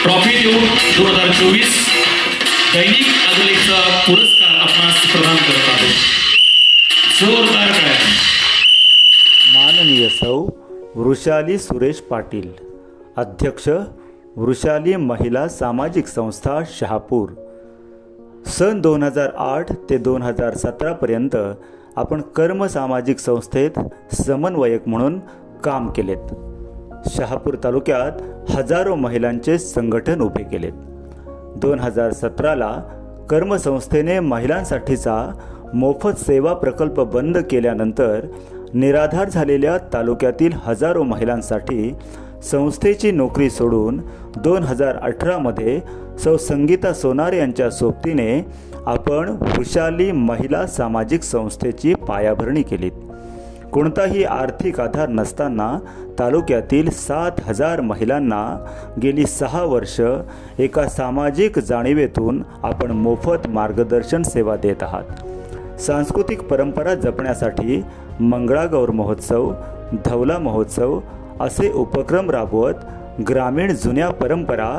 ट्रॉफी देऊन 2024 दैनिक अग्रलेखचा पुरस्कार आपणास प्रदान करत आहोत. जोरदार काय. माननीय सौ वृषाली सुरेश पाटील, अध्यक्ष वृषाली महिला सामाजिक संस्था शहापूर. सन 2008 ते 2017 पर्यंत आपण कर्म सामाजिक संस्थेत समन्वयक म्हणून काम केलेत. शहापूर तालुक्यात हजारो महिलांचे संघटन उभे केलेत. 2017ला कर्मसंस्थेने महिलांसाठीचा मोफत सेवा प्रकल्प बंद केल्यानंतर निराधार झालेल्या तालुक्यातील हजारो महिलांसाठी संस्थेची नोकरी सोडून 2018मध्ये सौ संगीता सोनार यांच्या सोबतीने आपण वृषाली महिला सामाजिक संस्थेची पायाभरणी केली. कोणताही आर्थिक आधार नसताना तालुक्यातील 7,000 महिलांना गेली 6 वर्ष एका सामाजिक जाणीवेतून आपण मोफत मार्गदर्शन सेवा देत आहात. सांस्कृतिक परंपरा जपण्यासाठी मंगळागौर महोत्सव, धवला महोत्सव असे उपक्रम राबवत ग्रामीण जुन्या परंपरा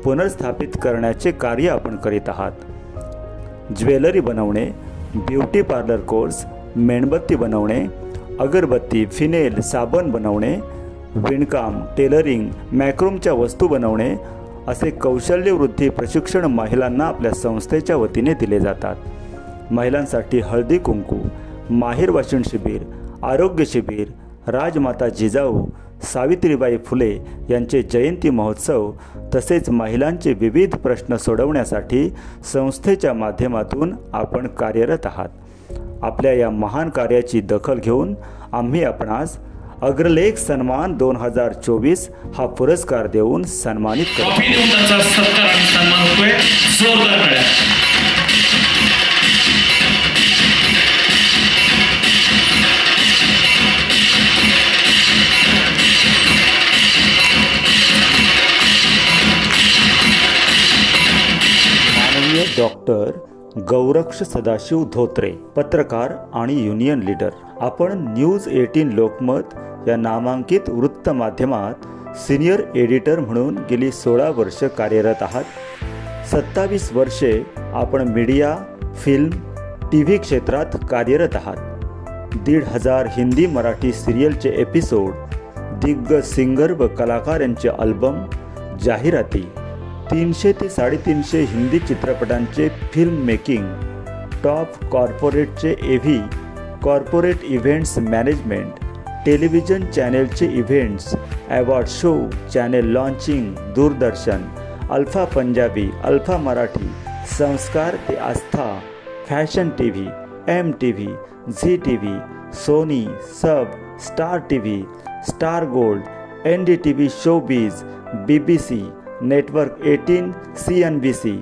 पुनर्स्थापित करण्याचे कार्य आपण करीत आहात. ज्वेलरी बनवणे, ब्युटी पार्लर कोर्स, मेणबत्ती बनवणे, अगरबत्ती, फिनेल, साबण बनवणे, विणकाम, टेलरिंग, मॅक्रोमच्या वस्तू बनवणे असे कौशल्यवृद्धी प्रशिक्षण महिलांना आपल्या संस्थेच्या वतीने दिले जातात. महिलांसाठी हळदी कुंकू, माहेर वाचन शिबिर, आरोग्य शिबिर, राजमाता जिजाऊ सावित्रीबाई फुले यांचे जयंती महोत्सव तसेच महिलांचे विविध प्रश्न सोडवण्यासाठी संस्थेच्या माध्यमातून आपण कार्यरत आहात. आपल्या या महान कार्याची दखल घेऊन आम्ही आपणास अग्रलेख सन्मान 2024 हा पुरस्कार देऊन सन्मानित करतो. ट्रॉफी देऊन त्यांचा सत्कार आणि सन्मान होतोय. जोरदार टाळ्या. माननीय डॉक्टर गौरक्ष सदाशिव धोत्रे, पत्रकार आणि युनियन लीडर. आपण न्यूज 18 लोकमत या नामांकित वृत्तमाध्यमात सिनियर एडिटर म्हणून गेली 16 वर्ष कार्यरत आहात. 27 वर्षे आपण मीडिया, फिल्म, TV क्षेत्रात कार्यरत आहात. 1,500 हिंदी मराठी सिरियलचे एपिसोड, दिग्गज सिंगर व कलाकार यांचे अल्बम, जाहिराती, 300 ते 350 हिंदी चित्रपटांचे फिल्म मेकिंग, टॉप कॉर्पोरेटचे AV, corporate events management, television चॅनेलचे events, award show, channel launching, Doordarshan, Alpha Punjabi, Alpha Marathi, Sanskar ते Aastha, fashion TV, MTV, Zee TV, Sony, Sab, Star TV, Star Gold, NDTV showbiz, BBC, network 18, CNBC,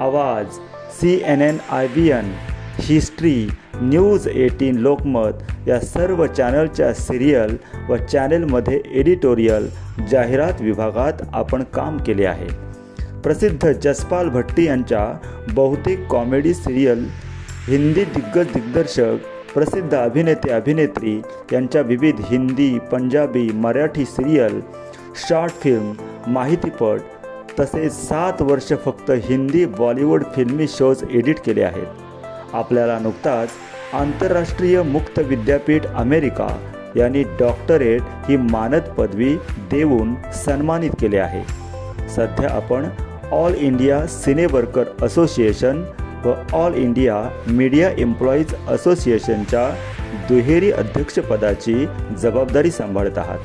Awaaz, CNN, IBN, History, News 18 Lokmat या सर्व चॅनलच्या serial व चॅनेलमध्ये editorial, जाहिरात विभागात आपण काम केले आहे. प्रसिद्ध जसपाल भट्टी यांच्या बहुतेक कॉमेडी सिरियल, हिंदी दिग्गज दिग्दर्शक, प्रसिद्ध अभिनेते अभिनेत्री यांच्या विविध Hindi, Punjabi, Marathi serial, short film, माहितीपट तसेच 7 वर्ष फक्त हिंदी बॉलिवूड फिल्मी शोज एडिट केले आहेत. आपल्याला नुकताच आंतरराष्ट्रीय मुक्त विद्यापीठ अमेरिका यांनी डॉक्टरेट ही मानद पदवी देऊन सन्मानित केले आहे. सध्या आपण ऑल इंडिया सिने वर्कर असोसिएशन व ऑल इंडिया मीडिया एम्प्लॉईज असोसिएशनच्या दुहेरी अध्यक्षपदाची जबाबदारी सांभाळत आहात.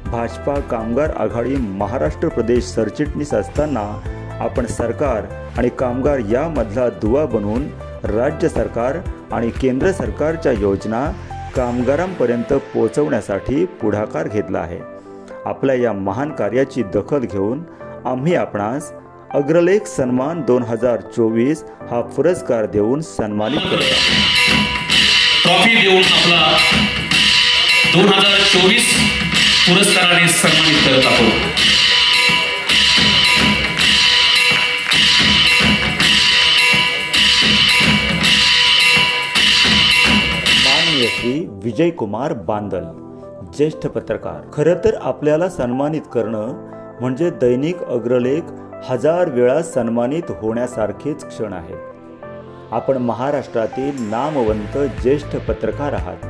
भाजपा कामगार आघाडी महाराष्ट्र प्रदेश सरचिटणीस असताना आपण सरकार आणि कामगार यामधला दुवा बनून राज्य सरकार आणि केंद्र सरकारच्या योजना कामगारांपर्यंत पोहोचवण्यासाठी पुढाकार घेतला आहे. आपल्या या महान कार्याची दखल घेऊन आम्ही आपणास अग्रलेख सन्मान 2024 हा पुरस्कार देऊन सन्मानित करतो. ट्रॉफी देऊन आपला 2024 पुरस्काराने सन्मानित करत आहोत. माननीय श्री विजयकुमार बांदल, ज्येष्ठ पत्रकार. खरं तर आपल्याला सन्मानित करणं म्हणजे दैनिक अग्रलेख 1000 वेळा सन्मानित होण्यासारखेच क्षण आहे. आपण महाराष्ट्रातील नामवंत ज्येष्ठ पत्रकार आहात.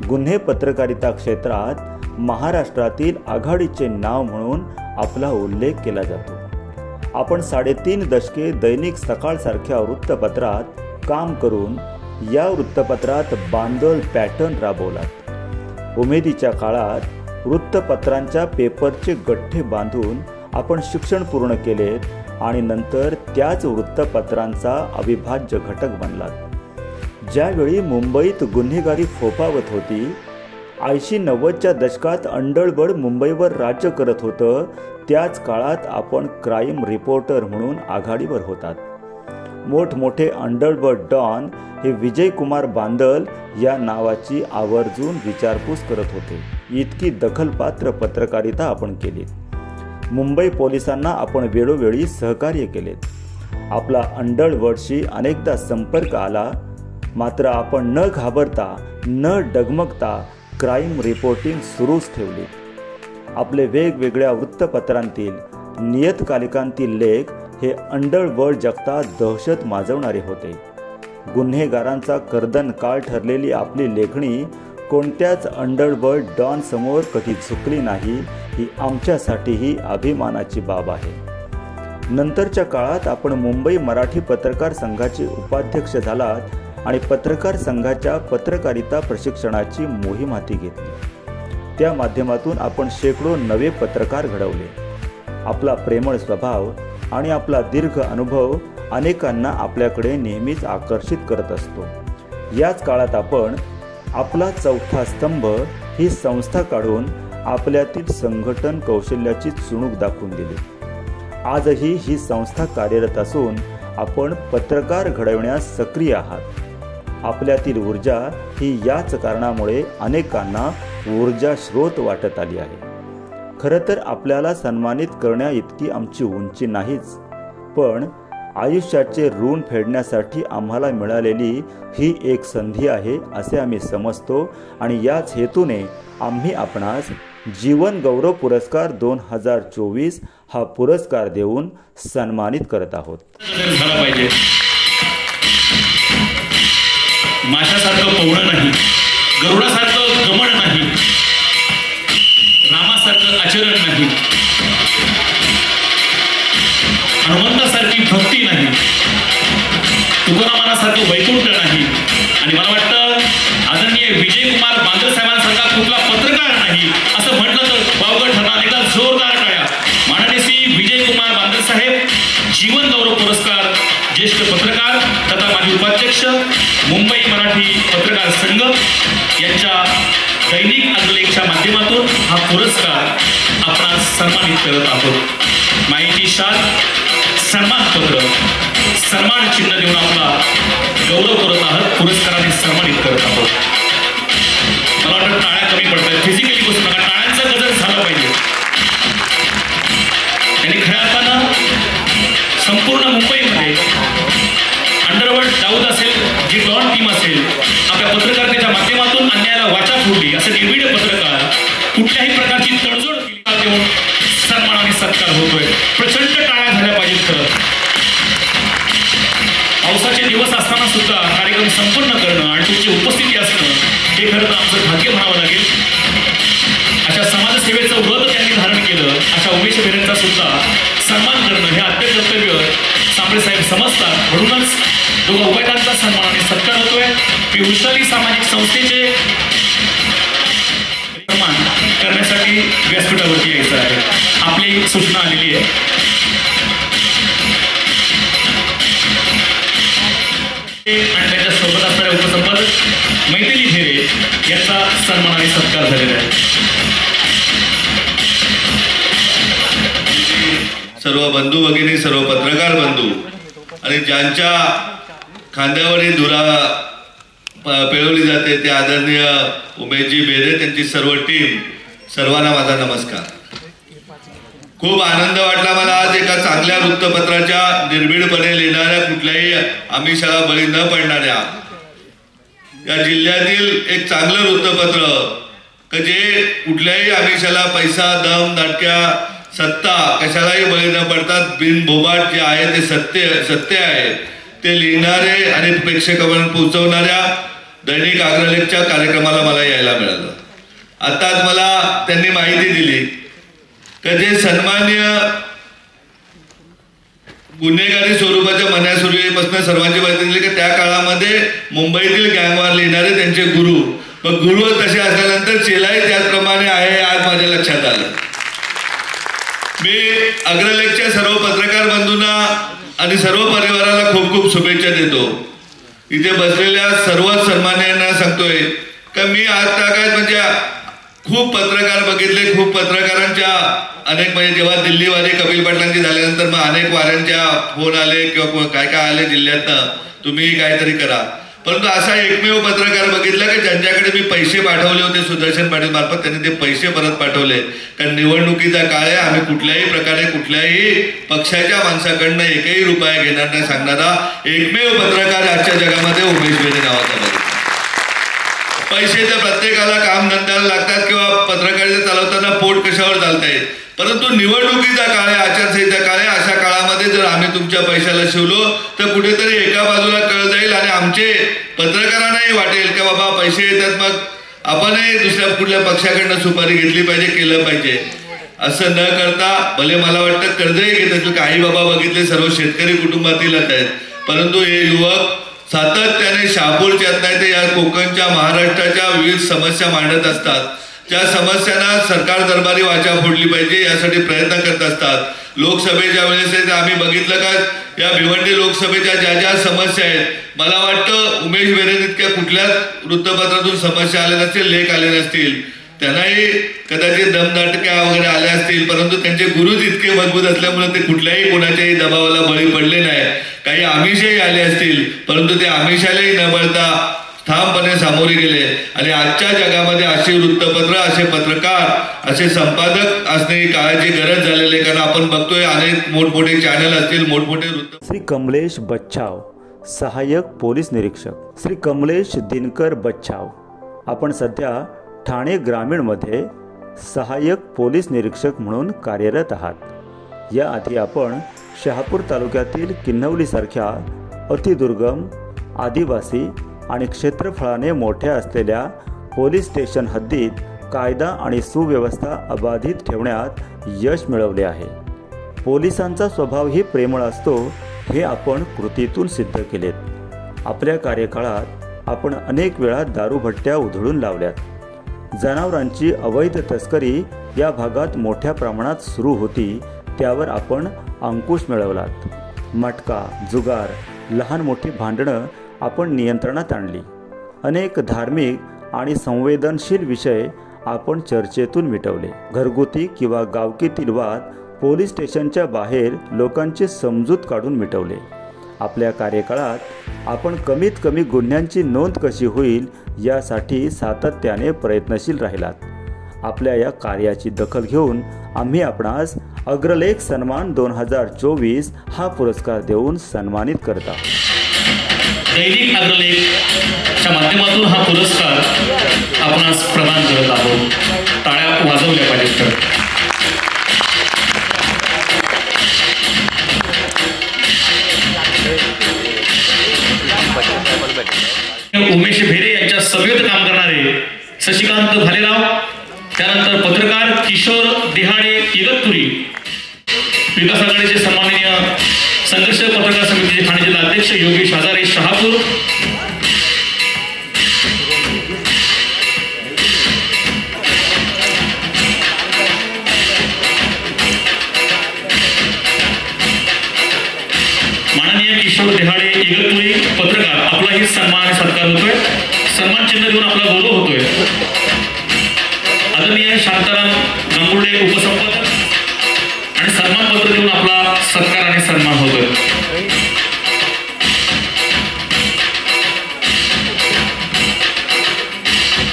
गुन्हे पत्रकारिता क्षेत्रात महाराष्ट्रातील आघाडीचे नाव म्हणून आपला उल्लेख केला जातो. आपण 3.5 दशके दैनिक सकाळसारख्या वृत्तपत्रात काम करून या वृत्तपत्रात बांदल पॅटर्न राबवलात. उमेदीच्या काळात वृत्तपत्रांच्या पेपरचे गठ्ठे बांधून आपण शिक्षण पूर्ण केले आणि नंतर त्याच वृत्तपत्रांचा अविभाज्य घटक बनलात. ज्यावेळी मुंबईत गुन्हेगारी फोफावत होती, 80-90च्या दशकात अंडळबळ मुंबईवर राज्य करत होतं, त्याच काळात आपण क्राईम रिपोर्टर म्हणून आघाडीवर होतात. मोठमोठे अंडळबळ डॉन हे विजयकुमार बांदल या नावाची आवर्जून विचारपूस करत होते. इतकी दखलपात्र पत्रकारिता आपण केली. मुंबई पोलिसांना आपण वेळोवेळी सहकार्य केले. आपला अंडळबळशी अनेकदा संपर्क आला, मात्र आपण न घाबरता न डगमगता क्राईम रिपोर्टिंग सुरूच ठेवली. आपले वेगवेगळ्या वृत्तपत्रांतील, नियतकालिकांतील लेख हे अंडळबळ जगतात दहशत माजवणारे होते. गुन्हेगारांचा कर्दन काळ ठरलेली आपली लेखणी कोणत्याच अंडळबळ डॉन समोर कधी झुकली नाही, ही आमच्यासाठीही अभिमानाची बाब आहे. नंतरच्या काळात आपण मुंबई मराठी पत्रकार संघाचे उपाध्यक्ष झालात आणि पत्रकार संघाच्या पत्रकारिता प्रशिक्षणाची मोहीम हाती घेतली। त्या माध्यमातून आपण शेकडो नवे पत्रकार घडवले। आपला प्रेमळ स्वभाव आणि आपला दीर्घ अनुभव अनेकांना आपल्याकडे नेहमीच आकर्षित करत असतो। याच काळात आपण आपला चौथा स्तंभ ही संस्था काढून आपल्यातील संघटन कौशल्याची चुणूक दाखवून दिली। आजही ही संस्था कार्यरत असून आपण पत्रकार घडवण्यास सक्रिय आहात। आपल्यातील ऊर्जा ही याच कारणामुळे अनेकांना ऊर्जा स्रोत वाटत आली आहे। खरं तर आपल्याला सन्मानित करण्या इतकी आमची उंची नाहीच, पण आयुष्याचे ऋण फेडण्यासाठी आम्हाला मिळालेली ही एक संधी आहे असे आम्ही समजतो आणि याच हेतूने आम्ही आपणास जीवन गौरव पुरस्कार 2024 हा पुरस्कार देऊन सन्मानित करत आहोत। झाला पाहिजे, माशासारखं पोहणं नाही, गरुडासारखं गमन नाही, रामासारखं आचरण नाही, हनुमंतासारखी भक्ती नाही, तुकारामासारखं वैकुंठ नाही आणि मला वाटतं आदरणीय विजयकुमार बांदर साहेबांसारखा कुठला पत्रकार नाही असं म्हटलं तर वावगं ठरणार। एकदा जोरदार टाळ्या। माननीय श्री विजयकुमार बांदर साहेब जीवन गौरव पुरस्कार, ज्येष्ठ पत्रकार तथा माजी उपाध्यक्ष मुंबई मराठी पत्रकार संघ यांच्या दैनिक अग्रलेखच्या माध्यमातून हा पुरस्कार आपण सन्मानित करत आहोत। माहिती शाल, सन्मान पत्र, सन्मान चिन्ह देऊन आपला गौरव करत आहोत, पुरस्काराने सन्मानित करत आहोत। मला वाटतं टाळ्या कमी पडत आहेत, फिजिकली बसू नका, टाळ्यांचा गजर झाला पाहिजे। त्यांनी खऱ्या अर्थानं संपूर्ण मुंबईमध्ये अंडरवर्ल्ड दाऊद असेल, जी डॉन टीम असेल, आपल्या पत्रकारितेच्या माध्यमातून अन्यायाला वाचा फोडली। असं निर्भीड पत्रकार कुठल्याही प्रकारची तडजोड केली देऊन सन्मान आणि सत्कार होतोय। प्रचंड टाळ्या झाल्या पाहिजेत। खरं पावसाचे दिवस असताना सुद्धा कार्यक्रम संपन्न करणं आणि तुमची उपस्थिती असणं हे खरं तर आमचं भाग्य म्हणावं लागेल। अशा समाजसेवेचं व्रत त्यांनी धारण केलं, अशा उमेश बेरेंचा सुद्धा सन्मान करणं हे आद्य कर्तव्य सांबळे साहेब समजतात। म्हणूनच दोघा उभयतांचा सन्मान आणि सत्कार होतोय। पिहुषाली सामाजिक संस्थेचे सन्मान करण्यासाठी व्यासपीठावरती यायचं आहे। आपली सूचना आलेली आहे। आणि त्यांच्या सोबत असणाऱ्या उपसंपादक मैथिली ढेरे यांचा सन्मान आणि सत्कार झालेला आहे। सर्व बंधू भगिनी, सर्व पत्रकार बंधू आणि ज्यांच्या खांद्यावर ही धुरा पेळवली जाते ते आदरणीय उमेशजी बेरे, त्यांची सर्व टीम, सर्वांना माझा नमस्कार। खूप आनंद वाटला मला आज एका चांगल्या वृत्तपत्राच्या निर्भीडपणे लिहिणाऱ्या, कुठल्याही आमिषाला बळी न पडणाऱ्या या जिल्ह्यातील एक चांगलं वृत्तपत्र जे कुठल्याही आमिषाला पैसा, दम, नाटक्या, सत्ता कशालाही बळी न पडतात, बिनबोबाट जे आहे ते सत्य आहे ते लिहिणारे आणि प्रेक्षकांपर्यंत पोहोचवणाऱ्या दैनिक अग्रलेखच्या कार्यक्रमाला मला यायला मिळालं। आताच मला त्यांनी माहिती दिली की जे सन्मान्य गुन्हेगारी स्वरूपाच्या मन्यासुरीपासून सर्वांची माहिती दिली की त्या काळामध्ये मुंबईतील गँगवार लिहिणारे त्यांचे गुरु, मग गुरु तसे असल्यानंतर चेलाही त्याचप्रमाणे आहे आज माझ्या लक्षात आलं। मी अग्रलेखच्या सर्व पत्रकार बंधूंना आणि सर्व परिवाराला खूप खूप शुभेच्छा देतो। इथे बसलेल्या सर्व सन्मान्यांना सांगतोय की मी आज ताकद म्हणजे खूप पत्रकार बघितले, खूप पत्रकारांच्या अनेक म्हणजे जेव्हा दिल्ली वारी कपिल पाटलांची झाल्यानंतर मग अनेक वाऱ्यांच्या फोन आले किंवा काय काय आले जिल्ह्यातनं, तुम्ही काहीतरी करा, परंतु असा एकमेव पत्रकार बघितला की ज्यांच्याकडे मी पैसे पाठवले होते सुदर्शन पाटील मार्फत, त्यांनी ते पैसे परत पाठवले। कारण निवडणुकीचा काळ आहे, आम्ही कुठल्याही प्रकारे कुठल्याही पक्षाच्या माणसाकडनं एकही रुपया घेणार नाही सांगणारा एकमेव पत्रकार आजच्या जगामध्ये उमेश बेरे नावाचा आहे। पैसे तर प्रत्येकाला काम धंद्याला लागतात किंवा पत्रकारिता चालवताना पोट कशावर चालतंय, परंतु निवडणुकीचा काळ आहे, आचारसंहिता काळ आहे, अशा काळामध्ये जर आम्ही तुमच्या पैशाला शिवलो तर कुठेतरी एका बाजूला कळ जाईल आणि आमचे पत्रकारांनाही वाटेल की बाबा पैसे येतात, मग आपणही दुसऱ्या कुठल्या पक्षाकडनं सुपारी घेतली पाहिजे, केलं पाहिजे। असं न करता भले मला वाटतं कर्जही घेत असेल, काही बाबा बघितले सर्व शेतकरी कुटुंबातीलच आहेत, परंतु हे युवक सातत्याने शहापूरच्यात नाही तर या कोकणच्या महाराष्ट्राच्या विविध समस्या मांडत असतात. त्या समस्यांना सरकार दरबारी वाचा फोडली पाहिजे यासाठी प्रयत्न करत असतात. लोकसभेच्या वेळेस आम्ही बघितलं का या भिवंडी लोकसभेच्या ज्या ज्या समस्या आहेत, मला वाटतं उमेश बेरेन इतक्या कुठल्याच वृत्तपत्रातून समस्या आल्या नसतील, लेख आले नसतील. त्यांनाही कदाचित दमदाटक्या वगैरे आल्या असतील, परंतु त्यांचे गुरुच इतके मजबूत असल्यामुळे ते कुठल्याही कोणाच्याही दबावाला बळी पडले नाही. काही आमिषही आले असतील, परंतु ते आमिषालाही न बळता ठामपणे सामोरे गेले. आणि आजच्या जगामध्ये असे वृत्तपत्र, असे पत्रकार, असे संपादक असणे ही काळाची गरज झालेली आहे. कारण आपण बघतोय अनेक मोठमोठे चॅनल असतील, मोठमोठे वृत्त. श्री कमलेश बच्छाव, सहाय्यक पोलीस निरीक्षक. श्री कमलेश दिनकर बच्छाव, आपण सध्या ठाणे ग्रामीणमध्ये सहाय्यक पोलीस निरीक्षक म्हणून कार्यरत आहात. याआधी आपण शहापूर तालुक्यातील किन्हवलीसारख्या अतिदुर्गम, आदिवासी आणि क्षेत्रफळाने मोठ्या असलेल्या पोलीस स्टेशन हद्दीत कायदा आणि सुव्यवस्था अबाधित ठेवण्यात यश मिळवले आहे. पोलिसांचा स्वभावही प्रेमळ असतो हे आपण कृतीतून सिद्ध केलेत. आपल्या कार्यकाळात आपण अनेक वेळा दारूभट्ट्या उधळून लावल्यात. जनावरांची अवैध तस्करी या भागात मोठ्या प्रमाणात सुरू होती, त्यावर आपण अंकुश मिळवलात. मटका, जुगार, लहान मोठी भांडणं आपण नियंत्रणात आणली. अनेक धार्मिक आणि संवेदनशील विषय आपण चर्चेतून मिटवले. घरगुती किंवा गावकीतील वाद पोलीस स्टेशनच्या बाहेर लोकांची समजूत काढून मिटवले. आपल्या कार्यकाळात आपण कमीत कमी गुन्ह्यांची नोंद कशी होईल यासाठी सातत्याने प्रयत्नशील राहिलात. आपल्या या कार्याची दखल घेऊन आम्ही आपणास अग्रलेख सन्मान 2024 हा पुरस्कार देऊन सन्मानित करत आहोत. दैनिक अग्रलेखच्या माध्यमातून हा पुरस्कार आपणास प्रदान करत आहोत. टाळ्या वाजवल्या पाहिजेत. उमेश भेरे यांच्या सभेत काम करणारे शशिकांत भालेराव, त्यानंतर पत्रकार किशोर देहाडे इगतपुरी, विकास आघाडीचे सन्माननीय संघर्ष पत्रकार समितीचे ठाणे जिल्हा अध्यक्ष योगेश हजारे शहापूर, माननीय किशोर देहाडे इगतपुरी पत्रकार, आपलाही सन्मान आणि सत्कार होतोय. सन्मान चिन्ह देऊन आपला गौरव होतोय. आदरणीय शांताराम गंगुर्डे उपसंपादक आणि सन्मान पत्र देऊन आपला सत्कार आणि सन्मान होतोय.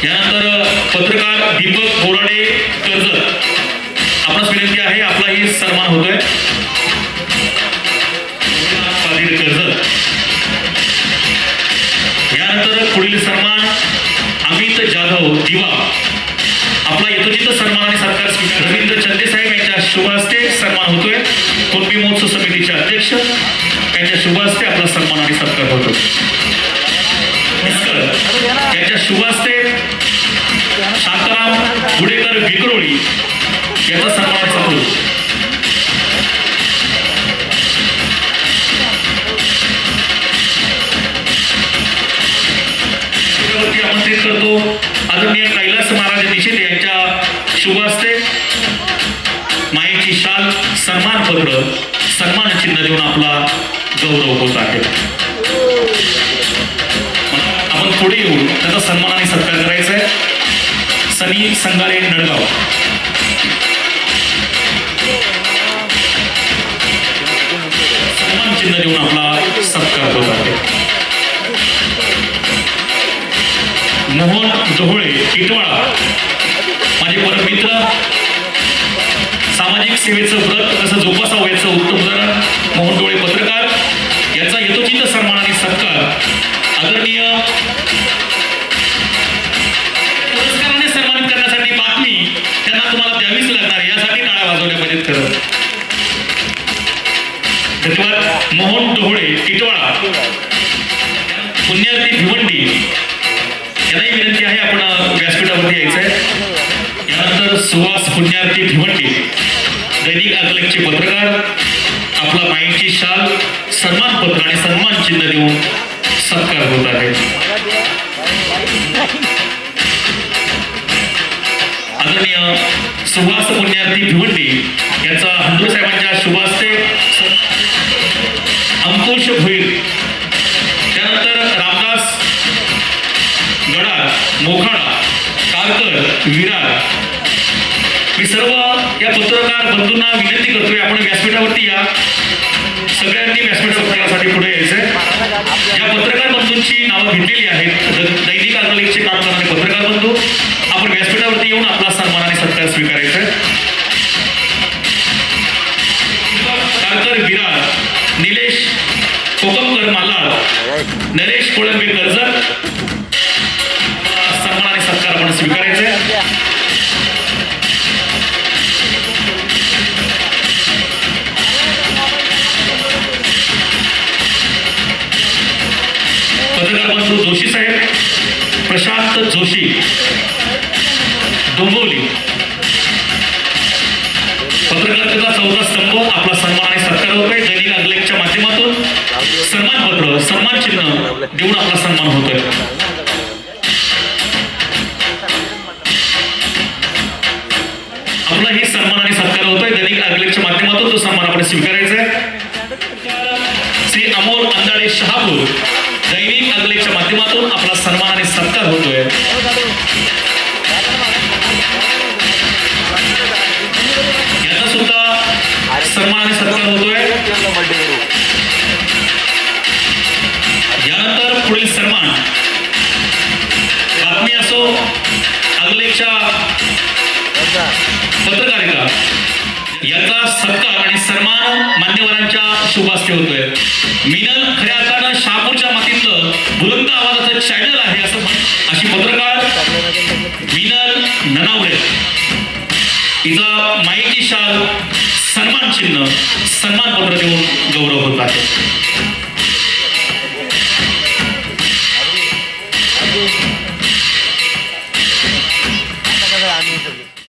यानंतर पत्रकार दीपक बोराडे कर्जत, आपणास विनंती आहे आपलाही सन्मान होतोय. कर्जत. यानंतर पुढील सन्मान अमित जाधव दिवा, आपला यथोचित सन्मान आणि सत्कार स्वीकार. रवींद्र चंदे साहेब यांच्या शुभ हस्ते सन्मान होतोय. कुणबी महोत्सव समितीचे अध्यक्ष यांच्या शुभ हस्ते आपला सन्मान आणि सत्कार होतो. यांच्या शुभ हस्ते शांताराम गुडेकर विक्रोळी याचा सन्मान होतो. आमंत्रित करतो आदरणीय कैलास महाराज निषेधे यांच्या शुभ हस्ते मायेची शाल, सन्मान पत्र, सन्मान चिन्ह देऊन आपला गौरव होत आहे. आपण पुढे येऊन त्याचा सन्मान आणि सत्कार करायचा आहे. सनी संगारे नळगाव, सन्मान चिन्ह देऊन आपला सत्कार होत आहे. मोहन डोहळे टिटवाळा, माझे परममित्र, सामाजिक सेवेचं व्रत कसं जोपासावं याचं उत्तम उदाहरण मोहन डोळे पत्रकार, याचा यथोचित सन्मान आणि सत्कार आदरणीय पुरस्काराने सन्मानित करण्यासाठी बातमी त्यांना तुम्हाला द्यावीच लागणार, यासाठी टाळ्या वाजवल्या पाहिजेत. खरं धन्यवाद. मोहन डोहळे टिटवाळा, पुण्यार्थी भिवंडी यांनाही विनंती आहे आपण व्यासपीठावरती यायचं आहे. यानंतर सुहास पुण्यार्थी भिवंडी, दैनिक अग्रलेखचे पत्रकार, आपला माईची शाल, सन्मान पत्र आणि सन्मान चिन्ह देऊन सत्कार होत आहे. आदरणीय सुहास पुण्यार्थी भिवंडी यांचा हंडुरे साहेबांच्या शुभ हस्ते अंकुश भोईर, त्यानंतर रामदास गडार, मोखाडा, कारकर, विरार. मी सर्व या पत्रकार बंधूंना विनंती करतोय, आपण व्यासपीठावरती या. सगळ्यांनी व्यासपीठावरती पुढे यायचंय. या पत्रकार बंधूंची नावं घेतलेली आहेत. दैनिक अग्रलेखचे काम करणारे पत्रकार बंधू, आपण व्यासपीठावरती येऊन आपला सन्मान आणि सत्कार स्वीकारायचा आहे. कारकर विरार, निलेश कोकमकर मालाड, नरेश कोळंबे कर्जत, सन्मान आणि सत्कार आपण स्वीकारायचा आहे. पत्रकार बंधू जोशी साहेब, प्रशांत जोशी, डोंबिवली. पत्रकारितेचा चौथा स्तंभ, आपला सन्मान आणि सत्कार होतोय. दैनिक अग्रलेखच्या माध्यमातून सन्मानपत्र, सन्मान चिन्ह देऊन आपला सन्मान होतोय. आपला ही सन्मान आणि सत्कार होतोय. दैनिक अग्रलेखच्या माध्यमातून तो सन्मान आपण स्वीकारायचा आहे. श्री अमोल अंदाळे शहापूर, दैनिक अग्रलेखच्या माध्यमातून आपला सन्मान आणि सत्कार होतोय. याचा सुद्धा सन्मान आणि सत्कार होतोय. यानंतर पुढील सन्मान, बातमी असो, अग्रलेखच्या पत्रकारिता, याचा सत्कार आणि सन्मान मान्यवरांच्या शुभ हस्ते होतोय. मिनल खऱ्या अर्थानं शहापूरच्या मातीतलं बुलंद आवाजाचं चॅनल आहे असं अशी पत्रकार मिनल ननावरे, तिचा माईची शाल, सन्मान चिन्ह, सन्मानपत्र देऊन गौरव होत आहे.